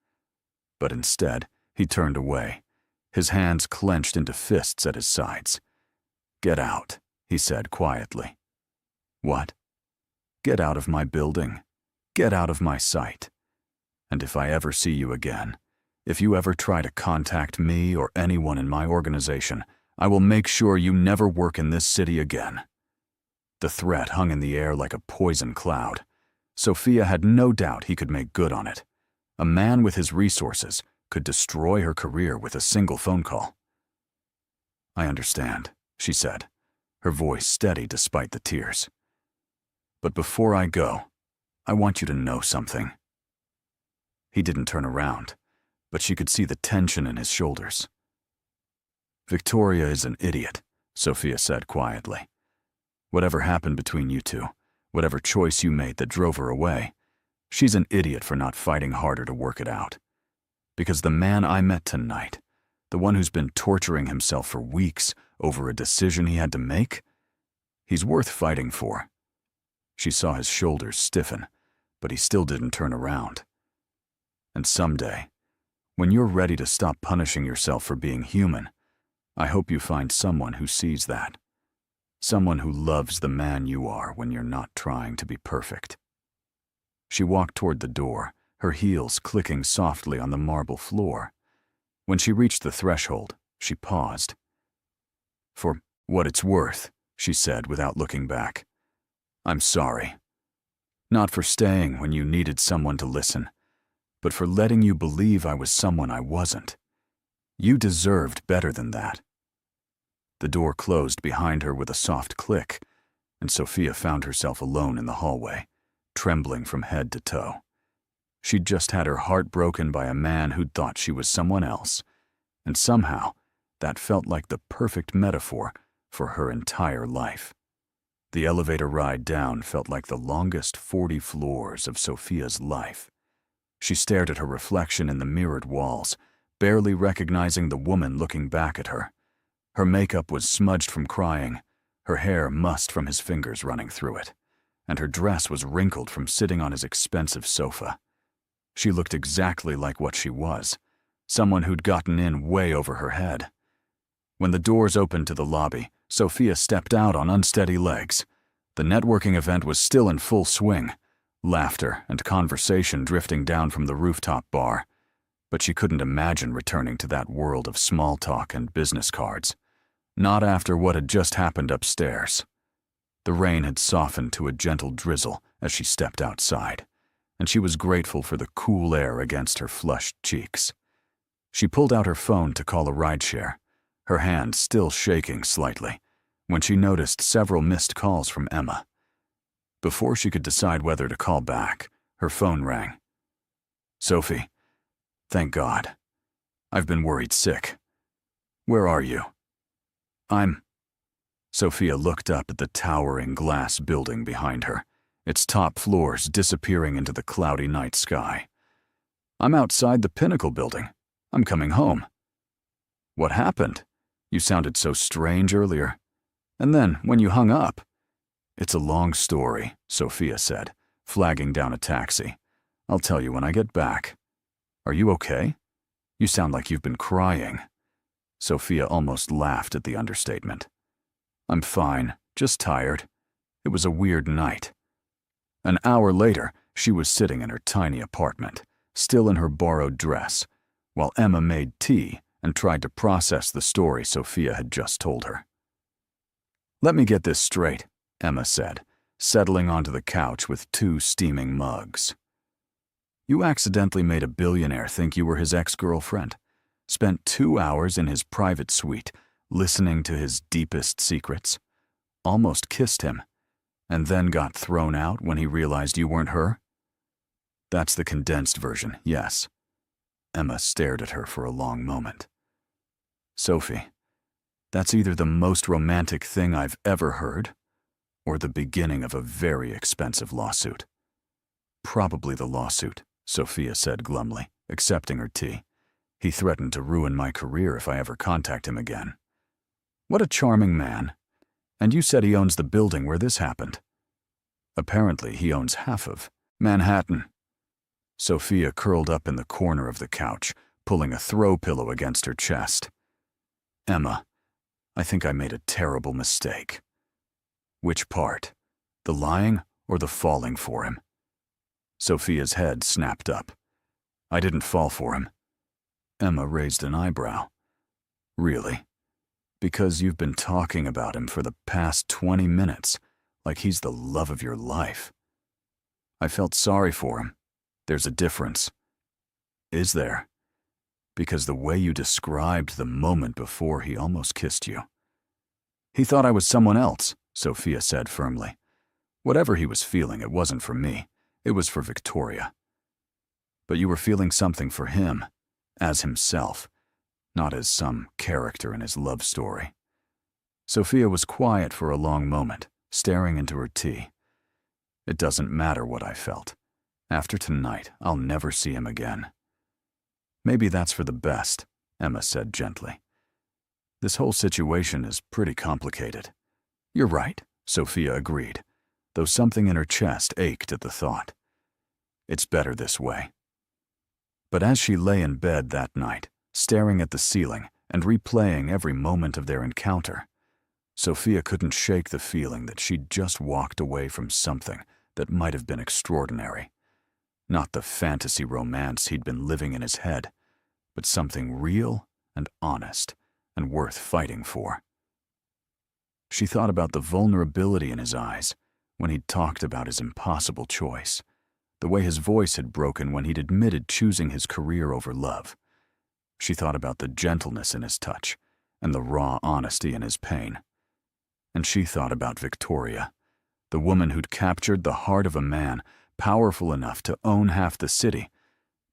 But instead, he turned away, his hands clenched into fists at his sides. "Get out," he said quietly. "What?" "Get out of my building. Get out of my sight. And if I ever see you again, if you ever try to contact me or anyone in my organization, I will make sure you never work in this city again." The threat hung in the air like a poison cloud. Sophia had no doubt he could make good on it. A man with his resources could destroy her career with a single phone call. "I understand," she said, her voice steady despite the tears. "But before I go, I want you to know something." He didn't turn around, but she could see the tension in his shoulders. "Victoria is an idiot," Sophia said quietly. "Whatever happened between you two, whatever choice you made that drove her away, she's an idiot for not fighting harder to work it out. Because the man I met tonight, the one who's been torturing himself for weeks over a decision he had to make, he's worth fighting for." She saw his shoulders stiffen, but he still didn't turn around. "And someday, when you're ready to stop punishing yourself for being human, I hope you find someone who sees that. Someone who loves the man you are when you're not trying to be perfect." She walked toward the door, her heels clicking softly on the marble floor. When she reached the threshold, she paused. "For what it's worth," she said without looking back, "I'm sorry. Not for staying when you needed someone to listen, but for letting you believe I was someone I wasn't. You deserved better than that." The door closed behind her with a soft click, and Sophia found herself alone in the hallway, trembling from head to toe. She'd just had her heart broken by a man who'd thought she was someone else, and somehow that felt like the perfect metaphor for her entire life. The elevator ride down felt like the longest 40 floors of Sophia's life. She stared at her reflection in the mirrored walls, barely recognizing the woman looking back at her. Her makeup was smudged from crying, her hair mussed from his fingers running through it, and her dress was wrinkled from sitting on his expensive sofa. She looked exactly like what she was, someone who'd gotten in way over her head. When the doors opened to the lobby, Sophia stepped out on unsteady legs. The networking event was still in full swing, laughter and conversation drifting down from the rooftop bar. But she couldn't imagine returning to that world of small talk and business cards. Not after what had just happened upstairs. The rain had softened to a gentle drizzle as she stepped outside, and she was grateful for the cool air against her flushed cheeks. She pulled out her phone to call a rideshare, her hand still shaking slightly, when she noticed several missed calls from Emma. Before she could decide whether to call back, her phone rang. "Sophie, thank God. I've been worried sick. Where are you?" Sophia looked up at the towering glass building behind her, its top floors disappearing into the cloudy night sky. "I'm outside the Pinnacle building. I'm coming home." What happened? You sounded so strange earlier. And then, when you hung up. It's a long story, Sophia said, flagging down a taxi. I'll tell you when I get back. Are you okay? You sound like you've been crying. Sophia almost laughed at the understatement. I'm fine, just tired. It was a weird night. An hour later, she was sitting in her tiny apartment, still in her borrowed dress, while Emma made tea and tried to process the story Sophia had just told her. Let me get this straight, Emma said, settling onto the couch with 2 steaming mugs. You accidentally made a billionaire think you were his ex-girlfriend, spent 2 hours in his private suite, listening to his deepest secrets, almost kissed him, and then got thrown out when he realized you weren't her? That's the condensed version, yes. Emma stared at her for a long moment. Sophie, that's either the most romantic thing I've ever heard, or the beginning of a very expensive lawsuit. Probably the lawsuit, Sophia said glumly, accepting her tea. He threatened to ruin my career if I ever contact him again. What a charming man. And you said he owns the building where this happened. Apparently he owns half of Manhattan. Sophia curled up in the corner of the couch, pulling a throw pillow against her chest. Emma, I think I made a terrible mistake. Which part? The lying or the falling for him? Sophia's head snapped up. I didn't fall for him. Emma raised an eyebrow. Really? Because you've been talking about him for the past 20 minutes, like he's the love of your life. I felt sorry for him. There's a difference. Is there? Because the way you described the moment before he almost kissed you. He thought I was someone else, Sophia said firmly. Whatever he was feeling, it wasn't for me. It was for Victoria. But you were feeling something for him, as himself, not as some character in his love story. Sophia was quiet for a long moment, staring into her tea. It doesn't matter what I felt. After tonight, I'll never see him again. Maybe that's for the best, Emma said gently. This whole situation is pretty complicated. You're right, Sophia agreed, though something in her chest ached at the thought. It's better this way. But as she lay in bed that night, staring at the ceiling and replaying every moment of their encounter, Sophia couldn't shake the feeling that she'd just walked away from something that might have been extraordinary. Not the fantasy romance he'd been living in his head, but something real and honest and worth fighting for. She thought about the vulnerability in his eyes when he'd talked about his impossible choice, the way his voice had broken when he'd admitted choosing his career over love. She thought about the gentleness in his touch and the raw honesty in his pain. And she thought about Victoria, the woman who'd captured the heart of a man powerful enough to own half the city,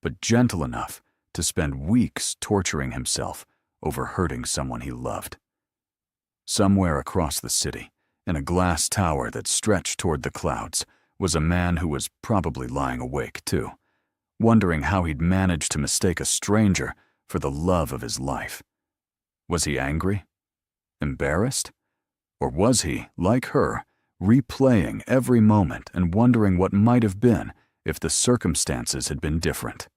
but gentle enough to spend weeks torturing himself over hurting someone he loved. Somewhere across the city, in a glass tower that stretched toward the clouds, was a man who was probably lying awake too, wondering how he'd managed to mistake a stranger for the love of his life. Was he angry? Embarrassed? Or was he, like her, replaying every moment and wondering what might have been if the circumstances had been different?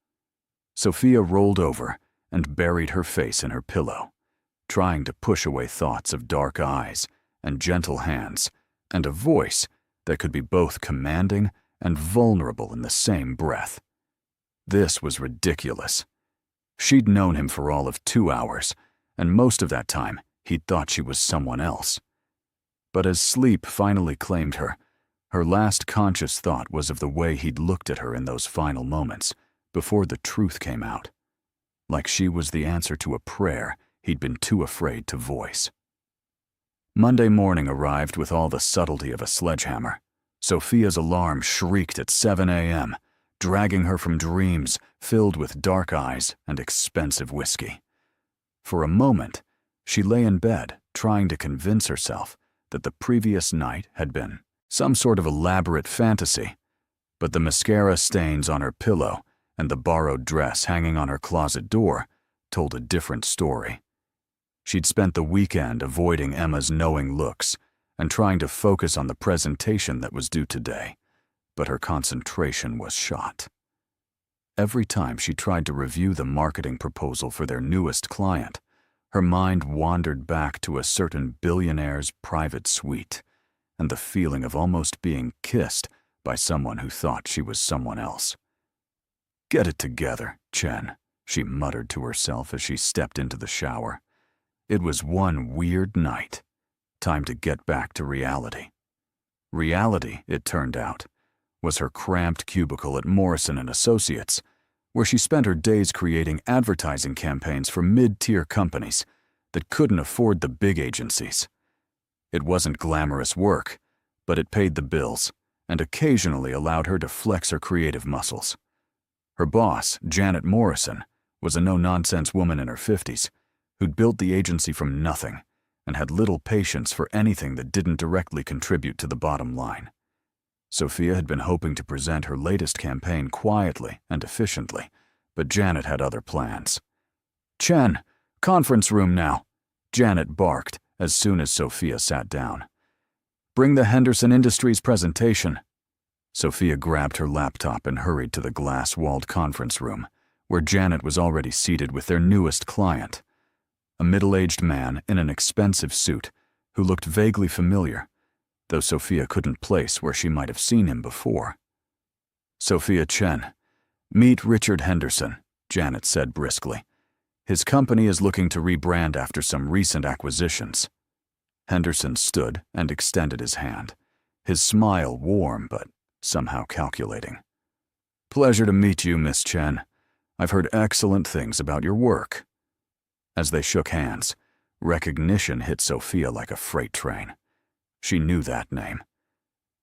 Sophia rolled over and buried her face in her pillow, trying to push away thoughts of dark eyes and gentle hands and a voice that could be both commanding and vulnerable in the same breath. This was ridiculous. She'd known him for all of 2 hours, and most of that time he'd thought she was someone else. But as sleep finally claimed her, her last conscious thought was of the way he'd looked at her in those final moments, before the truth came out. Like she was the answer to a prayer he'd been too afraid to voice. Monday morning arrived with all the subtlety of a sledgehammer. Sophia's alarm shrieked at 7 a.m., dragging her from dreams filled with dark eyes and expensive whiskey. For a moment, she lay in bed trying to convince herself that the previous night had been some sort of elaborate fantasy, but the mascara stains on her pillow and the borrowed dress hanging on her closet door told a different story. She'd spent the weekend avoiding Emma's knowing looks and trying to focus on the presentation that was due today, but her concentration was shot. Every time she tried to review the marketing proposal for their newest client, her mind wandered back to a certain billionaire's private suite and the feeling of almost being kissed by someone who thought she was someone else. "Get it together, Chen," she muttered to herself as she stepped into the shower. It was one weird night. Time to get back to reality. Reality, it turned out, was her cramped cubicle at Morrison & Associates, where she spent her days creating advertising campaigns for mid-tier companies that couldn't afford the big agencies. It wasn't glamorous work, but it paid the bills and occasionally allowed her to flex her creative muscles. Her boss, Janet Morrison, was a no-nonsense woman in her 50s who'd built the agency from nothing and had little patience for anything that didn't directly contribute to the bottom line. Sophia had been hoping to present her latest campaign quietly and efficiently, but Janet had other plans. "Chen, conference room now," Janet barked as soon as Sophia sat down. "Bring the Henderson Industries presentation." Sophia grabbed her laptop and hurried to the glass-walled conference room, where Janet was already seated with their newest client, a middle-aged man in an expensive suit who looked vaguely familiar, though Sophia couldn't place where she might have seen him before. "Sophia Chen, meet Richard Henderson," Janet said briskly. "His company is looking to rebrand after some recent acquisitions." Henderson stood and extended his hand, his smile warm but somehow calculating. "Pleasure to meet you, Miss Chen. I've heard excellent things about your work." As they shook hands, recognition hit Sophia like a freight train. She knew that name.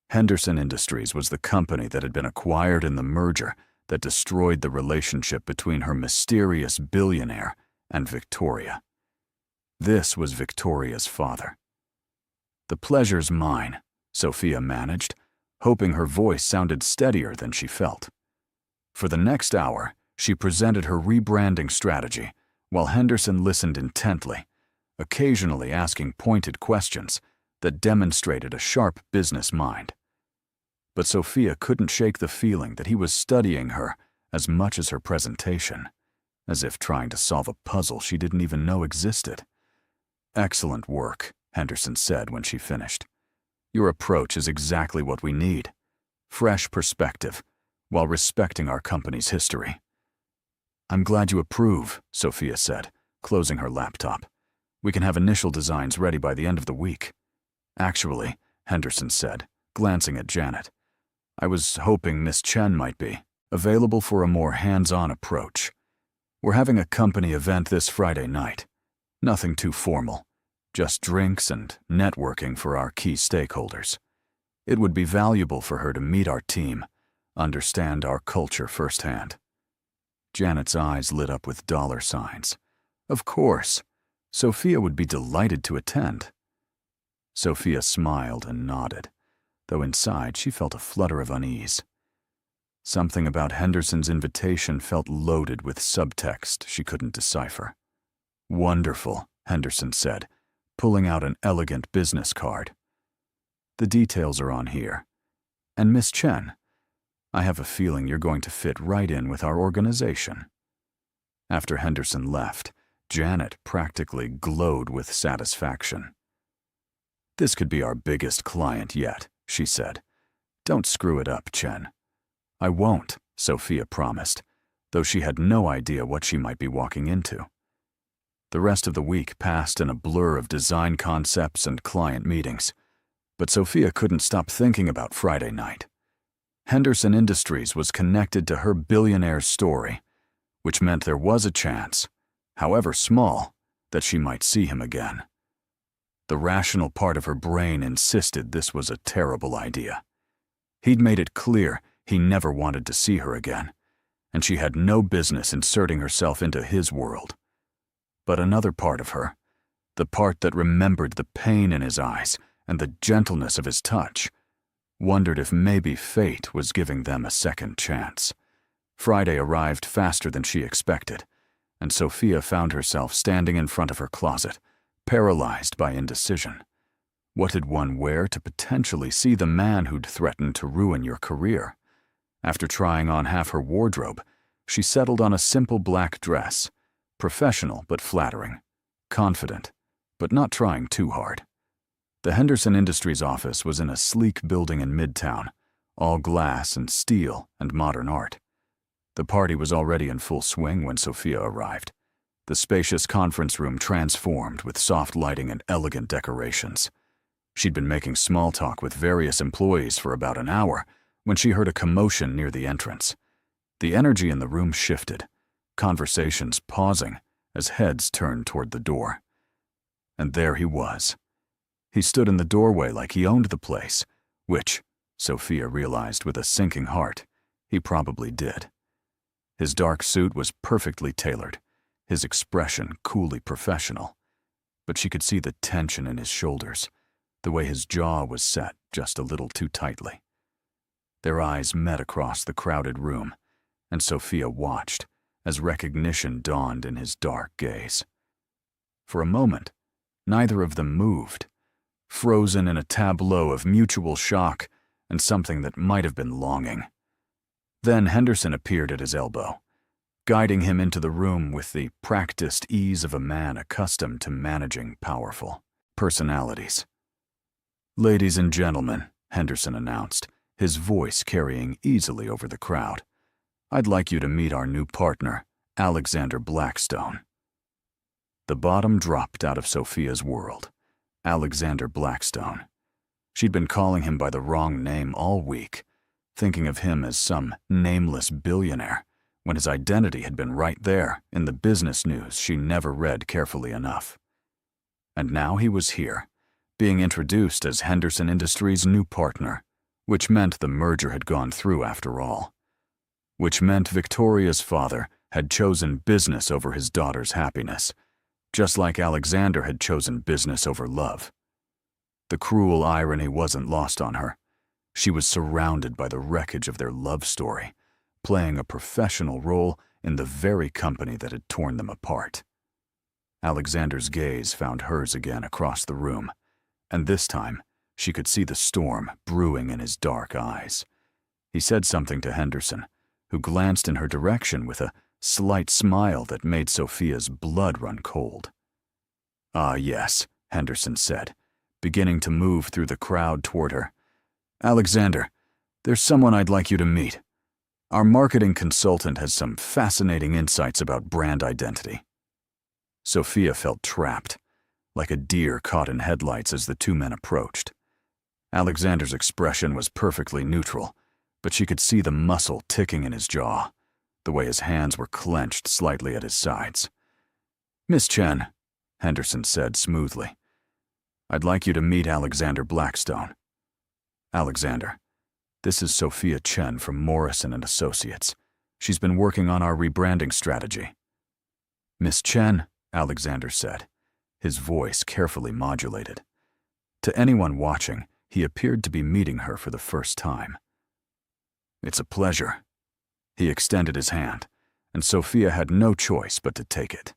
Henderson Industries was the company that had been acquired in the merger that destroyed the relationship between her mysterious billionaire and Victoria. This was Victoria's father. "The pleasure's mine," Sophia managed, hoping her voice sounded steadier than she felt. For the next hour, she presented her rebranding strategy, while Henderson listened intently, occasionally asking pointed questions that demonstrated a sharp business mind. But Sophia couldn't shake the feeling that he was studying her as much as her presentation, as if trying to solve a puzzle she didn't even know existed. "Excellent work," Henderson said when she finished. "Your approach is exactly what we need. Fresh perspective, while respecting our company's history." "I'm glad you approve," Sophia said, closing her laptop. "We can have initial designs ready by the end of the week." "Actually," Henderson said, glancing at Janet, "I was hoping Miss Chen might be available for a more hands-on approach. We're having a company event this Friday night. Nothing too formal, just drinks and networking for our key stakeholders. It would be valuable for her to meet our team, understand our culture firsthand." Janet's eyes lit up with dollar signs. Of course, Sophia would be delighted to attend. Sophia smiled and nodded, though inside she felt a flutter of unease. Something about Henderson's invitation felt loaded with subtext she couldn't decipher. "Wonderful," Henderson said, pulling out an elegant business card. "The details are on here. And Miss Chen, I have a feeling you're going to fit right in with our organization." After Henderson left, Janet practically glowed with satisfaction. "This could be our biggest client yet," she said. "Don't screw it up, Chen." "I won't," Sophia promised, though she had no idea what she might be walking into. The rest of the week passed in a blur of design concepts and client meetings, but Sophia couldn't stop thinking about Friday night. Henderson Industries was connected to her billionaire story, which meant there was a chance, however small, that she might see him again. The rational part of her brain insisted this was a terrible idea. He'd made it clear he never wanted to see her again, and she had no business inserting herself into his world. But another part of her, the part that remembered the pain in his eyes and the gentleness of his touch, wondered if maybe fate was giving them a second chance. Friday arrived faster than she expected, and Sophia found herself standing in front of her closet, paralyzed by indecision. What did one wear to potentially see the man who'd threatened to ruin your career? After trying on half her wardrobe, she settled on a simple black dress, professional but flattering, confident, but not trying too hard. The Henderson Industries office was in a sleek building in Midtown, all glass and steel and modern art. The party was already in full swing when Sophia arrived. The spacious conference room transformed with soft lighting and elegant decorations. She'd been making small talk with various employees for about an hour when she heard a commotion near the entrance. The energy in the room shifted, conversations pausing as heads turned toward the door. And there he was. He stood in the doorway like he owned the place, which, Sophia realized with a sinking heart, he probably did. His dark suit was perfectly tailored, his expression coolly professional, but she could see the tension in his shoulders, the way his jaw was set just a little too tightly. Their eyes met across the crowded room, and Sophia watched as recognition dawned in his dark gaze. For a moment, neither of them moved, frozen in a tableau of mutual shock and something that might have been longing. Then Henderson appeared at his elbow, guiding him into the room with the practiced ease of a man accustomed to managing powerful personalities. "Ladies and gentlemen," Henderson announced, his voice carrying easily over the crowd, "I'd like you to meet our new partner, Alexander Blackstone." The bottom dropped out of Sophia's world. Alexander Blackstone. She'd been calling him by the wrong name all week, thinking of him as some nameless billionaire, when his identity had been right there in the business news she never read carefully enough. And now he was here, being introduced as Henderson Industries' new partner, which meant the merger had gone through after all. Which meant Victoria's father had chosen business over his daughter's happiness, just like Alexander had chosen business over love. The cruel irony wasn't lost on her. She was surrounded by the wreckage of their love story, playing a professional role in the very company that had torn them apart. Alexander's gaze found hers again across the room, and this time she could see the storm brewing in his dark eyes. He said something to Henderson, who glanced in her direction with a slight smile that made Sophia's blood run cold. "Ah, yes," Henderson said, beginning to move through the crowd toward her. "Alexander, there's someone I'd like you to meet. Our marketing consultant has some fascinating insights about brand identity." Sophia felt trapped, like a deer caught in headlights as the two men approached. Alexander's expression was perfectly neutral, but she could see the muscle ticking in his jaw, the way his hands were clenched slightly at his sides. "Miss Chen," Henderson said smoothly, "I'd like you to meet Alexander Blackstone. Alexander, this is Sophia Chen from Morrison & Associates. She's been working on our rebranding strategy." "Miss Chen," Alexander said, his voice carefully modulated. To anyone watching, he appeared to be meeting her for the first time. "It's a pleasure." He extended his hand, and Sophia had no choice but to take it.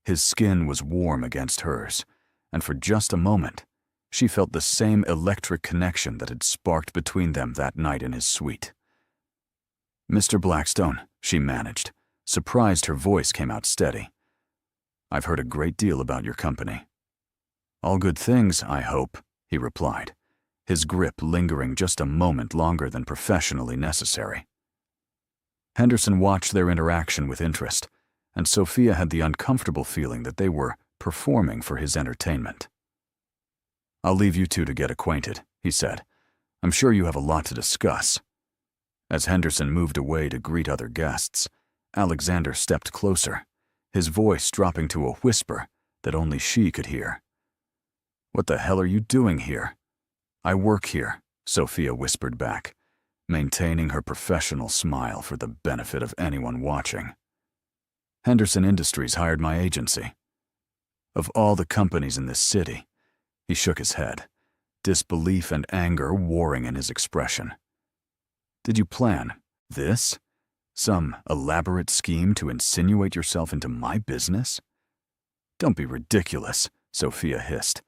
His skin was warm against hers, and for just a moment, she felt the same electric connection that had sparked between them that night in his suite. "Mr. Blackstone," she managed, surprised her voice came out steady. "I've heard a great deal about your company." "All good things, I hope," he replied, his grip lingering just a moment longer than professionally necessary. Henderson watched their interaction with interest, and Sophia had the uncomfortable feeling that they were performing for his entertainment. "I'll leave you two to get acquainted," he said. "I'm sure you have a lot to discuss." As Henderson moved away to greet other guests, Alexander stepped closer, his voice dropping to a whisper that only she could hear. "What the hell are you doing here?" "I work here," Sophia whispered back, maintaining her professional smile for the benefit of anyone watching. "Henderson Industries hired my agency." "Of all the companies in this city," he shook his head, disbelief and anger warring in his expression. "Did you plan this? Some elaborate scheme to insinuate yourself into my business?" "Don't be ridiculous," Sophia hissed.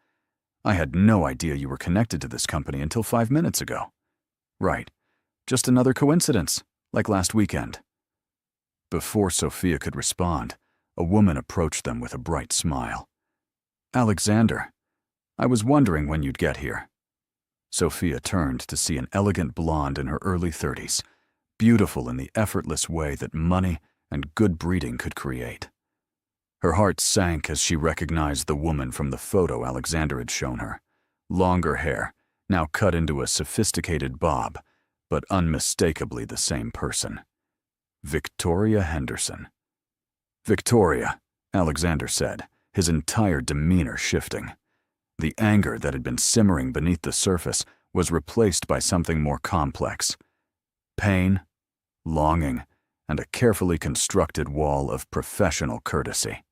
I had no idea you were connected to this company until 5 minutes ago. Right. Just another coincidence, like last weekend. Before Sophia could respond, a woman approached them with a bright smile. Alexander, I was wondering when you'd get here. Sophia turned to see an elegant blonde in her early 30s, beautiful in the effortless way that money and good breeding could create. Her heart sank as she recognized the woman from the photo Alexander had shown her. Longer hair, now cut into a sophisticated bob, but unmistakably the same person. Victoria Henderson. Victoria, Alexander said, his entire demeanor shifting. The anger that had been simmering beneath the surface was replaced by something more complex. Pain, longing, and a carefully constructed wall of professional courtesy.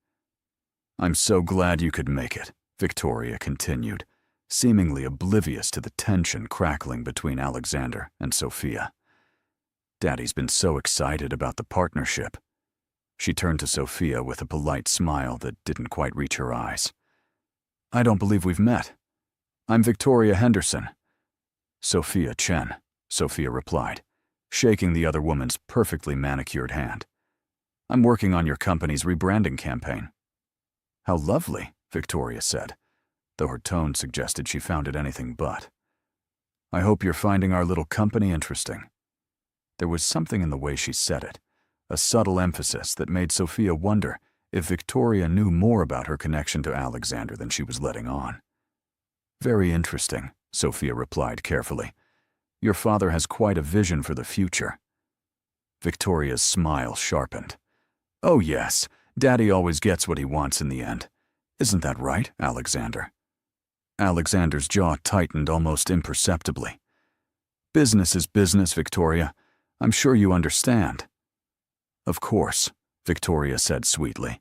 I'm so glad you could make it, Victoria continued, seemingly oblivious to the tension crackling between Alexander and Sophia. Daddy's been so excited about the partnership. She turned to Sophia with a polite smile that didn't quite reach her eyes. I don't believe we've met. I'm Victoria Henderson. Sophia Chen, Sophia replied, shaking the other woman's perfectly manicured hand. I'm working on your company's rebranding campaign. How lovely, Victoria said, though her tone suggested she found it anything but. I hope you're finding our little company interesting. There was something in the way she said it, a subtle emphasis that made Sophia wonder if Victoria knew more about her connection to Alexander than she was letting on. Very interesting, Sophia replied carefully. Your father has quite a vision for the future. Victoria's smile sharpened. Oh yes, Daddy always gets what he wants in the end. Isn't that right, Alexander? Alexander's jaw tightened almost imperceptibly. Business is business, Victoria. I'm sure you understand. Of course, Victoria said sweetly.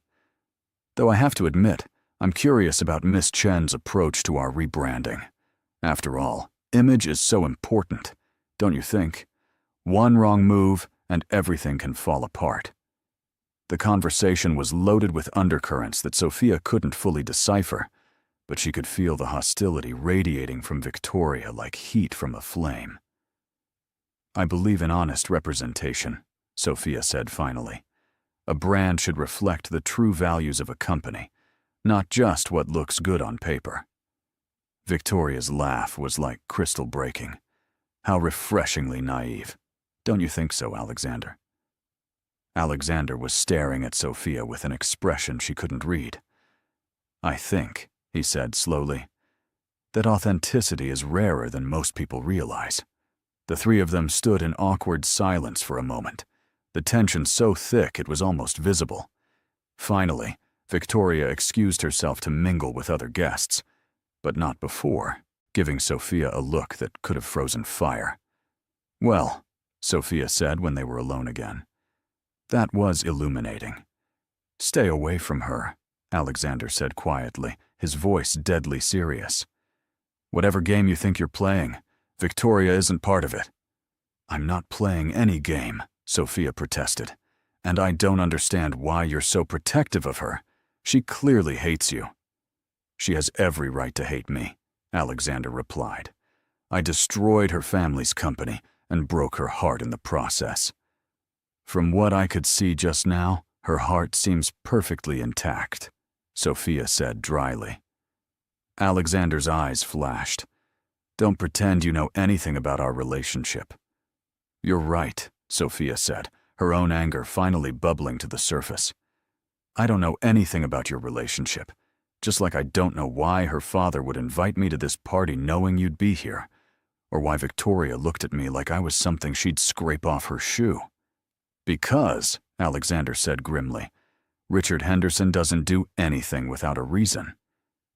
Though I have to admit, I'm curious about Miss Chen's approach to our rebranding. After all, image is so important, don't you think? One wrong move and everything can fall apart. The conversation was loaded with undercurrents that Sophia couldn't fully decipher, but she could feel the hostility radiating from Victoria like heat from a flame. I believe in honest representation, Sophia said finally. A brand should reflect the true values of a company, not just what looks good on paper. Victoria's laugh was like crystal breaking. How refreshingly naive. Don't you think so, Alexander? Alexander was staring at Sophia with an expression she couldn't read. I think, he said slowly, that authenticity is rarer than most people realize. The three of them stood in awkward silence for a moment, the tension so thick it was almost visible. Finally, Victoria excused herself to mingle with other guests, but not before, giving Sophia a look that could have frozen fire. Well, Sophia said when they were alone again. That was illuminating. Stay away from her, Alexander said quietly, his voice deadly serious. Whatever game you think you're playing, Victoria isn't part of it. I'm not playing any game, Sophia protested, and I don't understand why you're so protective of her. She clearly hates you. She has every right to hate me, Alexander replied. I destroyed her family's company and broke her heart in the process. From what I could see just now, her heart seems perfectly intact, Sophia said dryly. Alexander's eyes flashed. Don't pretend you know anything about our relationship. You're right, Sophia said, her own anger finally bubbling to the surface. I don't know anything about your relationship, just like I don't know why her father would invite me to this party knowing you'd be here, or why Victoria looked at me like I was something she'd scrape off her shoe. Because, Alexander said grimly, Richard Henderson doesn't do anything without a reason.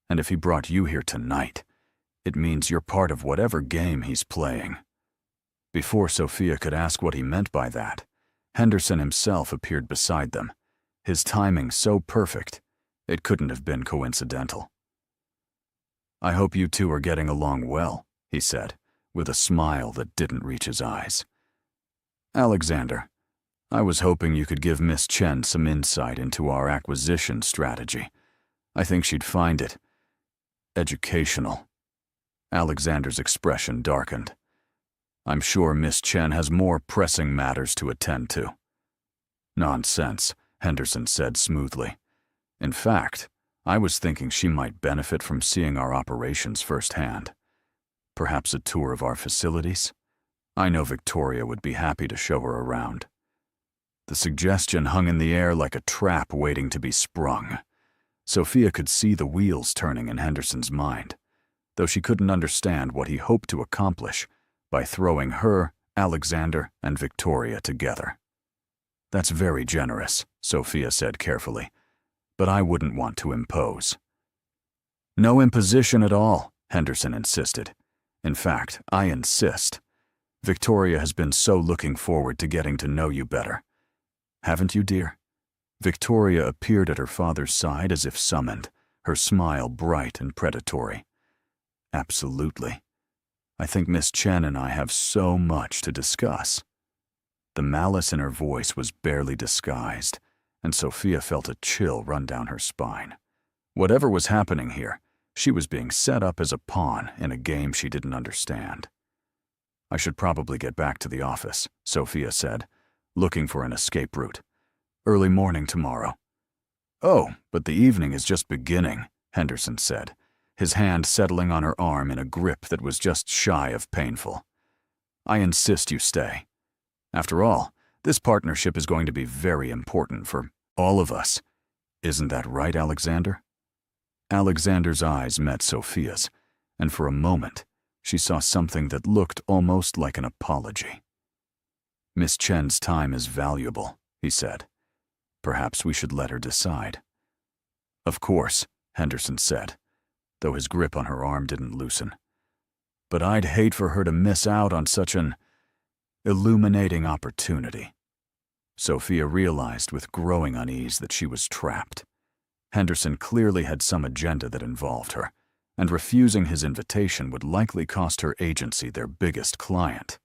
And if he brought you here tonight, it means you're part of whatever game he's playing. Before Sophia could ask what he meant by that, Henderson himself appeared beside them, his timing so perfect, it couldn't have been coincidental. I hope you two are getting along well, he said, with a smile that didn't reach his eyes. Alexander, I was hoping you could give Miss Chen some insight into our acquisition strategy. I think she'd find it, Educational. Alexander's expression darkened. I'm sure Miss Chen has more pressing matters to attend to. Nonsense, Henderson said smoothly. In fact, I was thinking she might benefit from seeing our operations firsthand. Perhaps a tour of our facilities? I know Victoria would be happy to show her around. The suggestion hung in the air like a trap waiting to be sprung. Sophia could see the wheels turning in Henderson's mind, though she couldn't understand what he hoped to accomplish by throwing her, Alexander, and Victoria together. That's very generous, Sophia said carefully, but I wouldn't want to impose. No imposition at all, Henderson insisted. In fact, I insist. Victoria has been so looking forward to getting to know you better. Haven't you, dear? Victoria appeared at her father's side as if summoned, her smile bright and predatory. Absolutely. I think Miss Chen and I have so much to discuss. The malice in her voice was barely disguised, and Sophia felt a chill run down her spine. Whatever was happening here, she was being set up as a pawn in a game she didn't understand. I should probably get back to the office, Sophia said, looking for an escape route. Early morning tomorrow. Oh, but the evening is just beginning, Henderson said, his hand settling on her arm in a grip that was just shy of painful. I insist you stay. After all, this partnership is going to be very important for all of us. Isn't that right, Alexander? Alexander's eyes met Sophia's, and for a moment, she saw something that looked almost like an apology. Miss Chen's time is valuable, he said. Perhaps we should let her decide. Of course, Henderson said, though his grip on her arm didn't loosen. But I'd hate for her to miss out on such an illuminating opportunity. Sophia realized with growing unease that she was trapped. Henderson clearly had some agenda that involved her, and refusing his invitation would likely cost her agency their biggest client.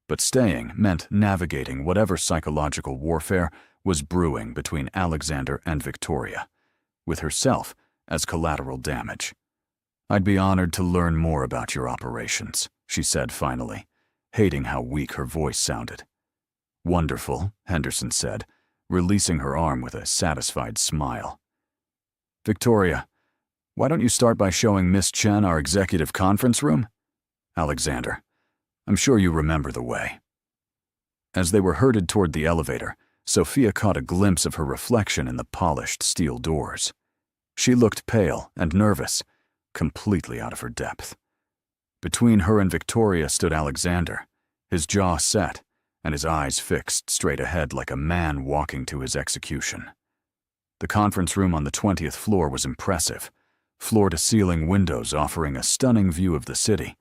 But staying meant navigating whatever psychological warfare was brewing between Alexander and Victoria, with herself as collateral damage. I'd be honored to learn more about your operations, she said finally, hating how weak her voice sounded. Wonderful, Henderson said, releasing her arm with a satisfied smile. Victoria, why don't you start by showing Miss Chen our executive conference room? Alexander, I'm sure you remember the way. As they were herded toward the elevator, Sophia caught a glimpse of her reflection in the polished steel doors. She looked pale and nervous, completely out of her depth. Between her and Victoria stood Alexander, his jaw set and his eyes fixed straight ahead like a man walking to his execution. The conference room on the 20th floor was impressive, floor-to-ceiling windows offering a stunning view of the city,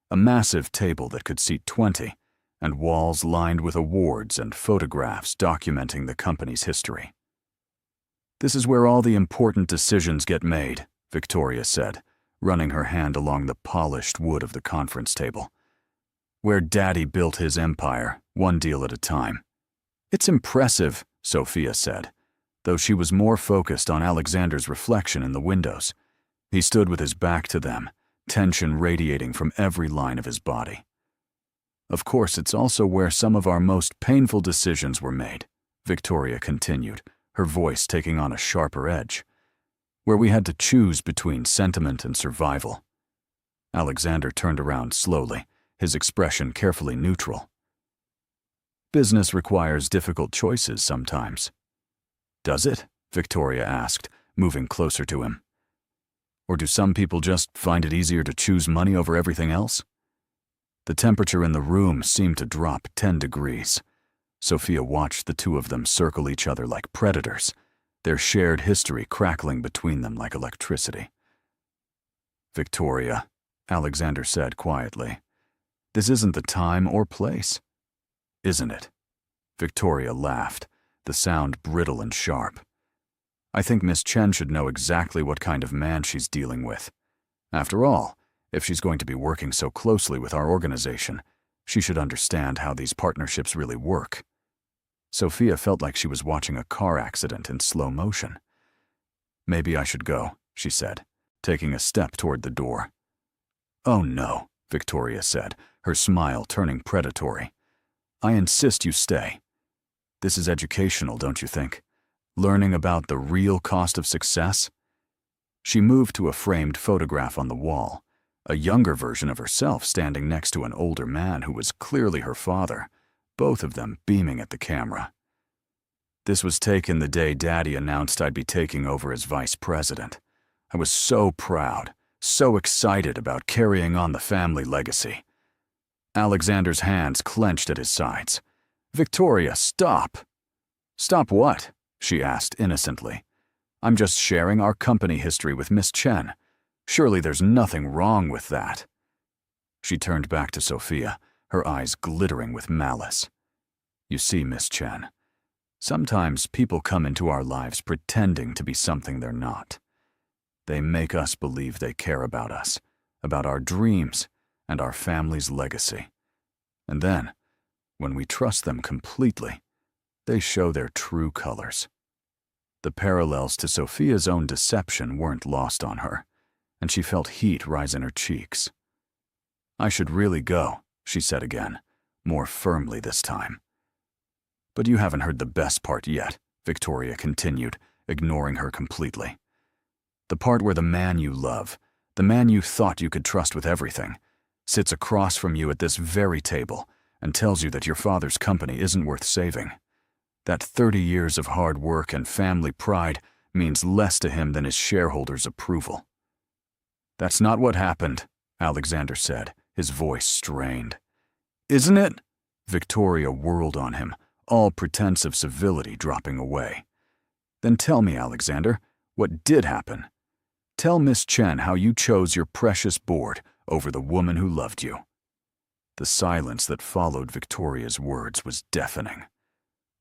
a massive table that could seat 20, and walls lined with awards and photographs documenting the company's history. This is where all the important decisions get made, Victoria said, running her hand along the polished wood of the conference table. Where Daddy built his empire, one deal at a time. It's impressive, Sophia said, though she was more focused on Alexander's reflection in the windows. He stood with his back to them, tension radiating from every line of his body. Of course, it's also where some of our most painful decisions were made, Victoria continued, her voice taking on a sharper edge. Where we had to choose between sentiment and survival. Alexander turned around slowly, his expression carefully neutral. Business requires difficult choices sometimes. Does it? Victoria asked, moving closer to him. Or do some people just find it easier to choose money over everything else? The temperature in the room seemed to drop 10 degrees. Sophia watched the two of them circle each other like predators, their shared history crackling between them like electricity. Victoria, Alexander said quietly, this isn't the time or place. Isn't it? Victoria laughed, the sound brittle and sharp. I think Miss Chen should know exactly what kind of man she's dealing with. After all, if she's going to be working so closely with our organization, she should understand how these partnerships really work. Sophia felt like she was watching a car accident in slow motion. Maybe I should go, she said. taking a step toward the door. "Oh no," Victoria said, her smile turning predatory. "I insist you stay. This is educational, don't you think? Learning about the real cost of success?" She moved to a framed photograph on the wall, a younger version of herself standing next to an older man who was clearly her father, both of them beaming at the camera. "This was taken the day Daddy announced I'd be taking over as vice president. I was so proud, so excited about carrying on the family legacy." Alexander's hands clenched at his sides. "Victoria, stop!" "Stop what?" she asked innocently. "I'm just sharing our company history with Miss Chen. Surely there's nothing wrong with that." She turned back to Sophia, her eyes glittering with malice. "You see, Miss Chen, sometimes people come into our lives pretending to be something they're not. They make us believe they care about us, about our dreams, and our family's legacy. And then, when we trust them completely, they show their true colors." The parallels to Sophia's own deception weren't lost on her, and she felt heat rise in her cheeks. "I should really go," she said again, more firmly this time. "But you haven't heard the best part yet," Victoria continued, ignoring her completely. "The part where the man you love, the man you thought you could trust with everything, sits across from you at this very table and tells you that your father's company isn't worth saving. That 30 years of hard work and family pride means less to him than his shareholders' approval." "That's not what happened," Alexander said, his voice strained. "Isn't it?" Victoria whirled on him, all pretense of civility dropping away. "Then tell me, Alexander, what did happen? Tell Miss Chen how you chose your precious board over the woman who loved you." The silence that followed Victoria's words was deafening.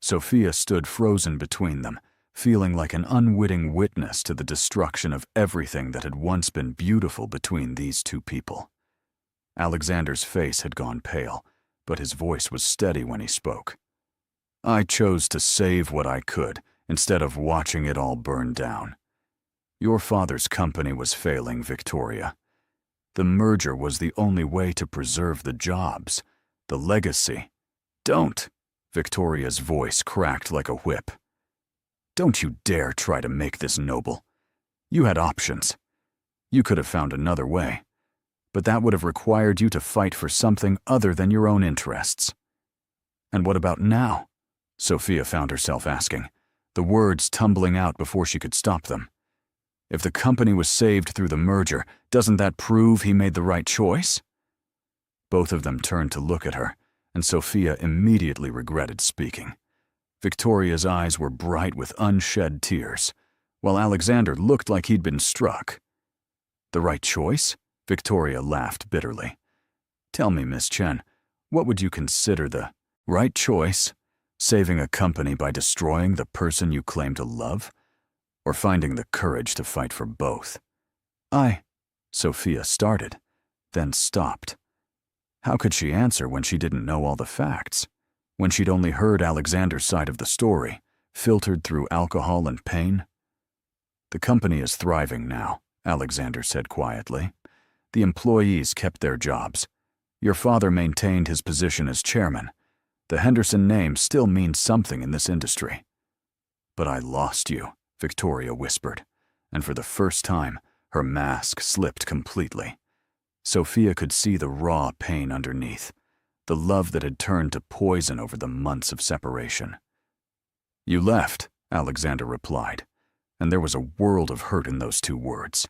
Sophia stood frozen between them, feeling like an unwitting witness to the destruction of everything that had once been beautiful between these two people. Alexander's face had gone pale, but his voice was steady when he spoke. "I chose to save what I could instead of watching it all burn down. Your father's company was failing, Victoria. The merger was the only way to preserve the jobs, the legacy." "Don't!" Victoria's voice cracked like a whip. "Don't you dare try to make this noble. You had options. You could have found another way, but that would have required you to fight for something other than your own interests." "And what about now?" Sophia found herself asking, the words tumbling out before she could stop them. "If the company was saved through the merger, doesn't that prove he made the right choice?" Both of them turned to look at her, and Sophia immediately regretted speaking. Victoria's eyes were bright with unshed tears, while Alexander looked like he'd been struck. "The right choice?" Victoria laughed bitterly. "Tell me, Miss Chen, what would you consider the right choice? Saving a company by destroying the person you claim to love? Or finding the courage to fight for both?" Sophia started, then stopped. How could she answer when she didn't know all the facts? When she'd only heard Alexander's side of the story, filtered through alcohol and pain? "The company is thriving now," Alexander said quietly. "The employees kept their jobs. Your father maintained his position as chairman. The Henderson name still means something in this industry." "But I lost you," Victoria whispered, and for the first time, her mask slipped completely. Sophia could see the raw pain underneath, the love that had turned to poison over the months of separation. "You left," Alexander replied, and there was a world of hurt in those two words.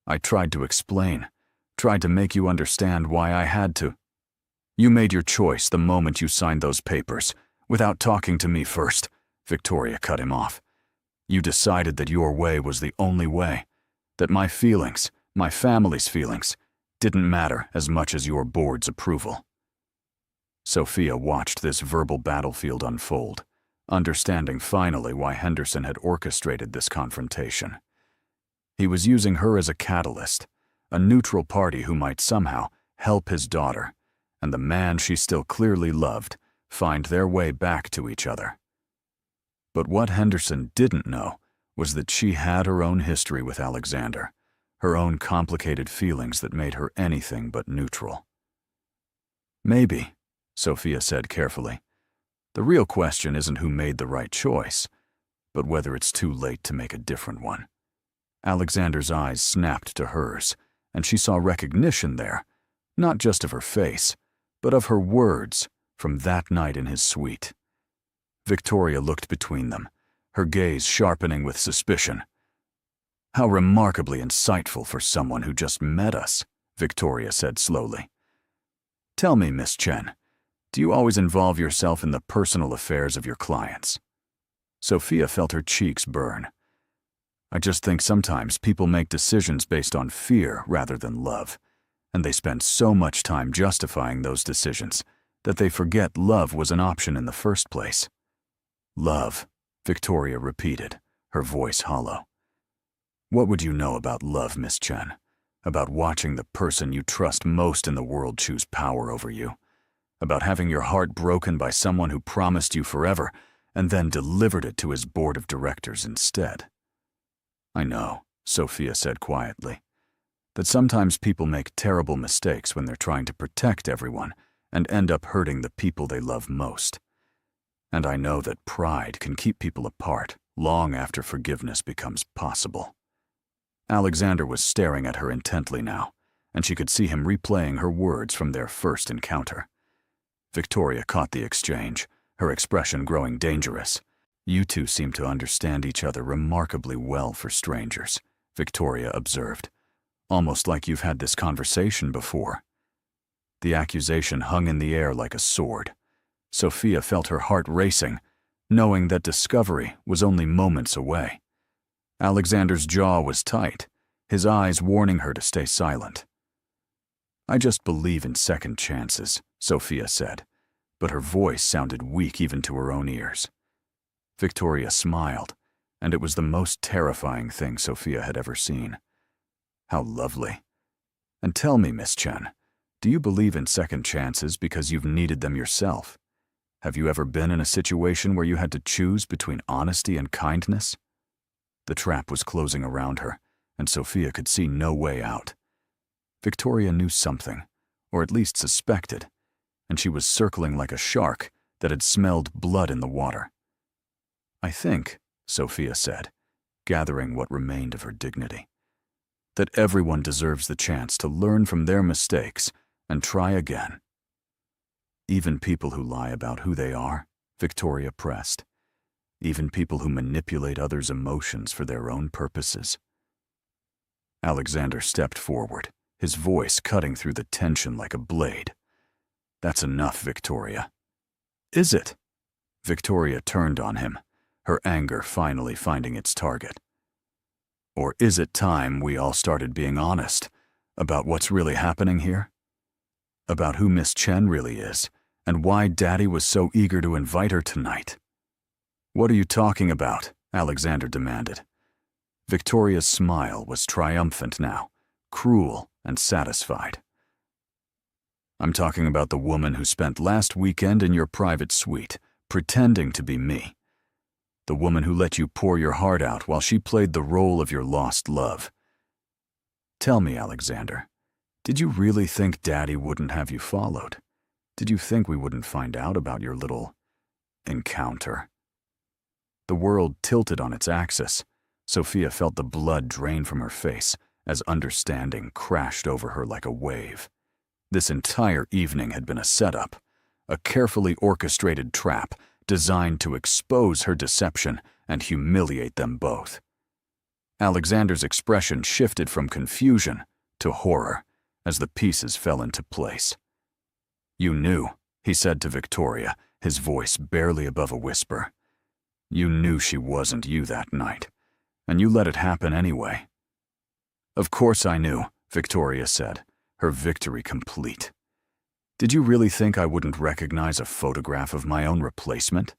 "I tried to explain, tried to make you understand why I had to." "You made your choice the moment you signed those papers, without talking to me first," Victoria cut him off. "You decided that your way was the only way, that my feelings, my family's feelings, didn't matter as much as your board's approval." Sophia watched this verbal battlefield unfold, understanding finally why Henderson had orchestrated this confrontation. He was using her as a catalyst, a neutral party who might somehow help his daughter, and the man she still clearly loved, find their way back to each other. But what Henderson didn't know was that she had her own history with Alexander, her own complicated feelings that made her anything but neutral. "Maybe," Sophia said carefully. "The real question isn't who made the right choice, but whether it's too late to make a different one." Alexander's eyes snapped to hers, and she saw recognition there, not just of her face, but of her words from that night in his suite. Victoria looked between them, her gaze sharpening with suspicion. "How remarkably insightful for someone who just met us," Victoria said slowly. "Tell me, Miss Chen, do you always involve yourself in the personal affairs of your clients?" Sophia felt her cheeks burn. "I just think sometimes people make decisions based on fear rather than love, and they spend so much time justifying those decisions that they forget love was an option in the first place." "Love," Victoria repeated, her voice hollow. "What would you know about love, Miss Chen? About watching the person you trust most in the world choose power over you? About having your heart broken by someone who promised you forever and then delivered it to his board of directors instead?" "I know," Sophia said quietly, "that sometimes people make terrible mistakes when they're trying to protect everyone and end up hurting the people they love most. And I know that pride can keep people apart long after forgiveness becomes possible." Alexander was staring at her intently now, and she could see him replaying her words from their first encounter. Victoria caught the exchange, her expression growing dangerous. "You two seem to understand each other remarkably well for strangers," Victoria observed, "almost like you've had this conversation before." The accusation hung in the air like a sword. Sophia felt her heart racing, knowing that discovery was only moments away. Alexander's jaw was tight, his eyes warning her to stay silent. "I just believe in second chances," Sophia said, but her voice sounded weak even to her own ears. Victoria smiled, and it was the most terrifying thing Sophia had ever seen. "How lovely. And tell me, Miss Chen, do you believe in second chances because you've needed them yourself? Have you ever been in a situation where you had to choose between honesty and kindness?" The trap was closing around her, and Sophia could see no way out. Victoria knew something, or at least suspected, and she was circling like a shark that had smelled blood in the water. "I think," Sophia said, gathering what remained of her dignity, "that everyone deserves the chance to learn from their mistakes and try again." "Even people who lie about who they are?" Victoria pressed. "Even people who manipulate others' emotions for their own purposes?" Alexander stepped forward, his voice cutting through the tension like a blade. "That's enough, Victoria." "Is it?" Victoria turned on him, her anger finally finding its target. "Or is it time we all started being honest about what's really happening here? About who Miss Chen really is, and why Daddy was so eager to invite her tonight?" "What are you talking about?" Alexander demanded. Victoria's smile was triumphant now, cruel and satisfied. "I'm talking about the woman who spent last weekend in your private suite, pretending to be me. The woman who let you pour your heart out while she played the role of your lost love. Tell me, Alexander, did you really think Daddy wouldn't have you followed? Did you think we wouldn't find out about your little encounter?" The world tilted on its axis. Sophia felt the blood drain from her face as understanding crashed over her like a wave. This entire evening had been a setup, a carefully orchestrated trap designed to expose her deception and humiliate them both. Alexander's expression shifted from confusion to horror as the pieces fell into place. "You knew," he said to Victoria, his voice barely above a whisper. "You knew she wasn't you that night, and you let it happen anyway." "Of course I knew," Victoria said, her victory complete. "Did you really think I wouldn't recognize a photograph of my own replacement?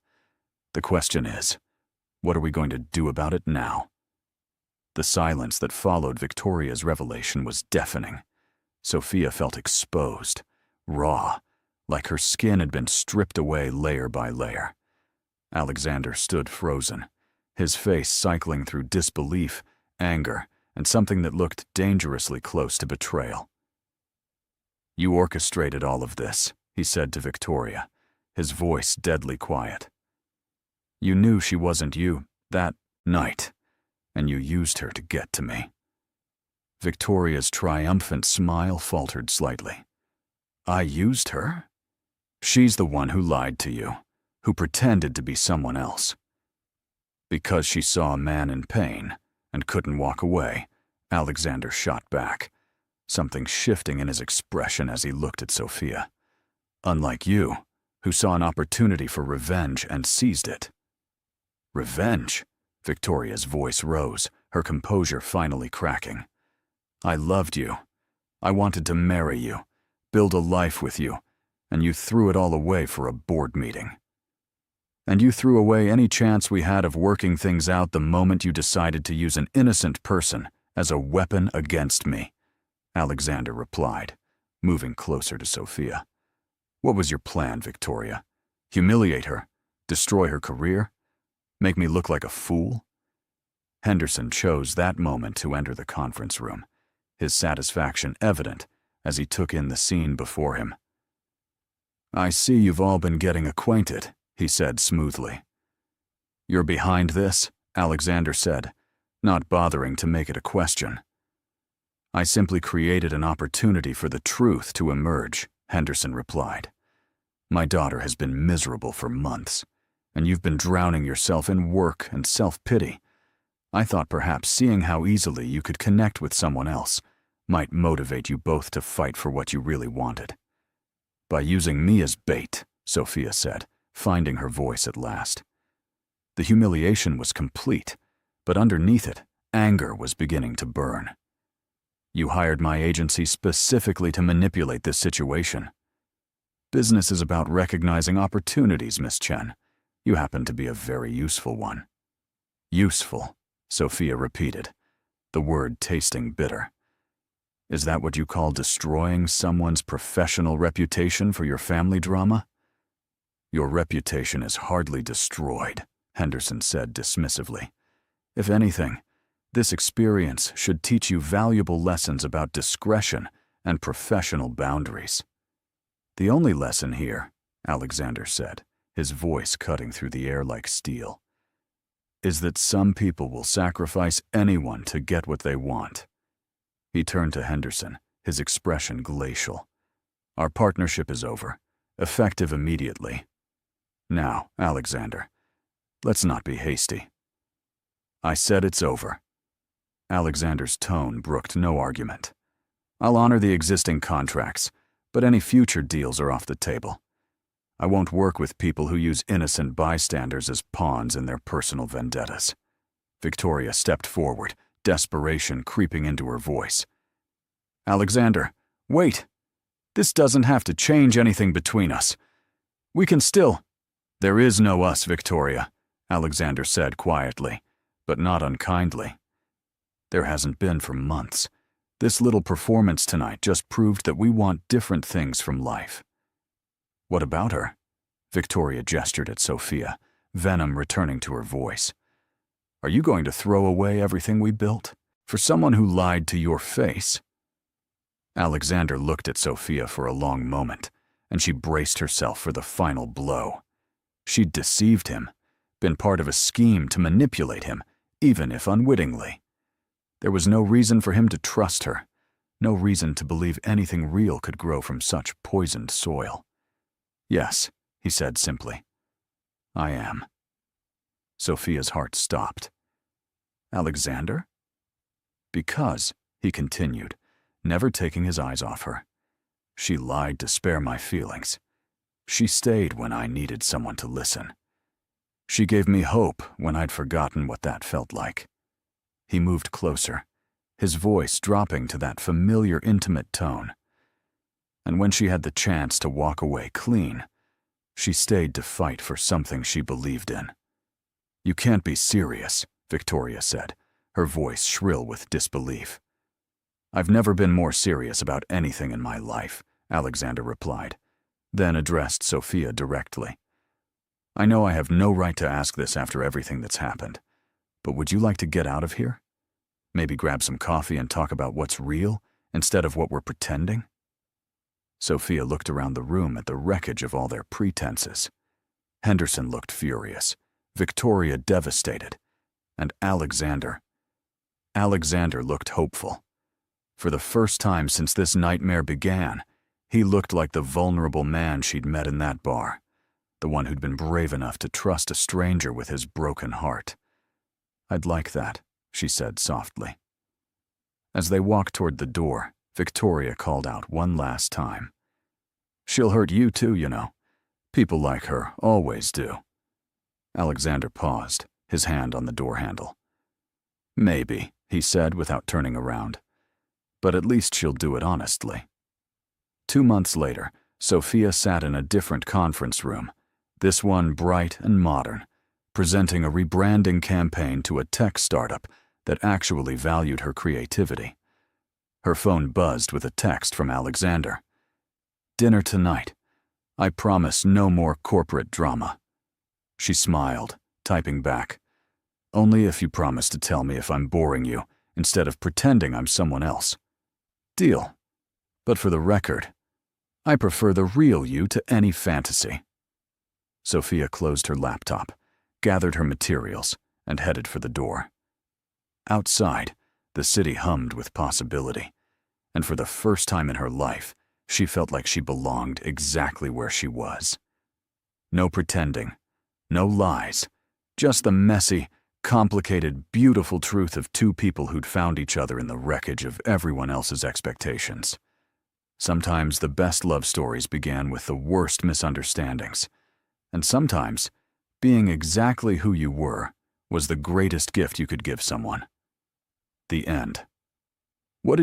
The question is, what are we going to do about it now?" The silence that followed Victoria's revelation was deafening. Sophia felt exposed, raw, like her skin had been stripped away layer by layer. Alexander stood frozen, his face cycling through disbelief, anger, and something that looked dangerously close to betrayal. "You orchestrated all of this," he said to Victoria, his voice deadly quiet. "You knew she wasn't you that night, and you used her to get to me." Victoria's triumphant smile faltered slightly. "I used her? She's the one who lied to you, who pretended to be someone else." Because she saw a man in pain and couldn't walk away, Alexander shot back, something shifting in his expression as he looked at Sophia. "Unlike you, who saw an opportunity for revenge and seized it." "Revenge?" Victoria's voice rose, her composure finally cracking. "I loved you. I wanted to marry you, build a life with you, and you threw it all away for a board meeting. And you threw away any chance we had of working things out the moment you decided to use an innocent person as a weapon against me," Alexander replied, moving closer to Sophia. "What was your plan, Victoria? Humiliate her? Destroy her career? Make me look like a fool?" Henderson chose that moment to enter the conference room, his satisfaction evident as he took in the scene before him. "I see you've all been getting acquainted," he said smoothly. "You're behind this?" Alexander said, not bothering to make it a question. "I simply created an opportunity for the truth to emerge," Henderson replied. "My daughter has been miserable for months, and you've been drowning yourself in work and self-pity. I thought perhaps seeing how easily you could connect with someone else might motivate you both to fight for what you really wanted." "By using me as bait," Sophia said, finding her voice at last. The humiliation was complete, but underneath it, anger was beginning to burn. "You hired my agency specifically to manipulate this situation. Business is about recognizing opportunities, Miss Chen. You happen to be a very useful one." "Useful," Sophia repeated, the word tasting bitter. "Is that what you call destroying someone's professional reputation for your family drama?" "Your reputation is hardly destroyed," Henderson said dismissively. "If anything, this experience should teach you valuable lessons about discretion and professional boundaries." "The only lesson here," Alexander said, his voice cutting through the air like steel, "is that some people will sacrifice anyone to get what they want." He turned to Henderson, his expression glacial. "Our partnership is over, effective immediately. Now, Alexander, let's not be hasty." "I said it's over." Alexander's tone brooked no argument. "I'll honor the existing contracts, but any future deals are off the table. I won't work with people who use innocent bystanders as pawns in their personal vendettas." Victoria stepped forward, desperation creeping into her voice. "Alexander, wait! This doesn't have to change anything between us. We can still—" "There is no us, Victoria," Alexander said quietly, but not unkindly. "There hasn't been for months. This little performance tonight just proved that we want different things from life." "What about her?" Victoria gestured at Sophia, venom returning to her voice. "Are you going to throw away everything we built? For someone who lied to your face?" Alexander looked at Sophia for a long moment, and she braced herself for the final blow. She'd deceived him, been part of a scheme to manipulate him, even if unwittingly. There was no reason for him to trust her, no reason to believe anything real could grow from such poisoned soil. "Yes," he said simply. "I am." Sophia's heart stopped. "Alexander?" "Because," he continued, never taking his eyes off her, "she lied to spare my feelings. She stayed when I needed someone to listen. She gave me hope when I'd forgotten what that felt like." He moved closer, his voice dropping to that familiar, intimate tone. "And when she had the chance to walk away clean, she stayed to fight for something she believed in." "You can't be serious," Victoria said, her voice shrill with disbelief. "I've never been more serious about anything in my life," Alexander replied, then addressed Sophia directly. "I know I have no right to ask this after everything that's happened, but would you like to get out of here?" Maybe grab some coffee and talk about what's real instead of what we're pretending? Sophia looked around the room at the wreckage of all their pretenses. Henderson looked furious, Victoria devastated, and Alexander looked hopeful. For the first time since this nightmare began, he looked like the vulnerable man she'd met in that bar, the one who'd been brave enough to trust a stranger with his broken heart. "I'd like that," she said softly. As they walked toward the door, Victoria called out one last time. "She'll hurt you too, you know. People like her always do." Alexander paused, his hand on the door handle. "Maybe," he said without turning around. "But at least she'll do it honestly." 2 months later, Sophia sat in a different conference room, this one bright and modern, presenting a rebranding campaign to a tech startup that actually valued her creativity. Her phone buzzed with a text from Alexander. "Dinner tonight. I promise no more corporate drama." She smiled, typing back, "Only if you promise to tell me if I'm boring you, instead of pretending I'm someone else. Deal. But for the record, I prefer the real you to any fantasy." Sophia closed her laptop, gathered her materials, and headed for the door. Outside, the city hummed with possibility, and for the first time in her life, she felt like she belonged exactly where she was. No pretending, no lies, just the messy, complicated, beautiful truth of two people who'd found each other in the wreckage of everyone else's expectations. Sometimes the best love stories began with the worst misunderstandings, and sometimes being exactly who you were was the greatest gift you could give someone. The end. What did you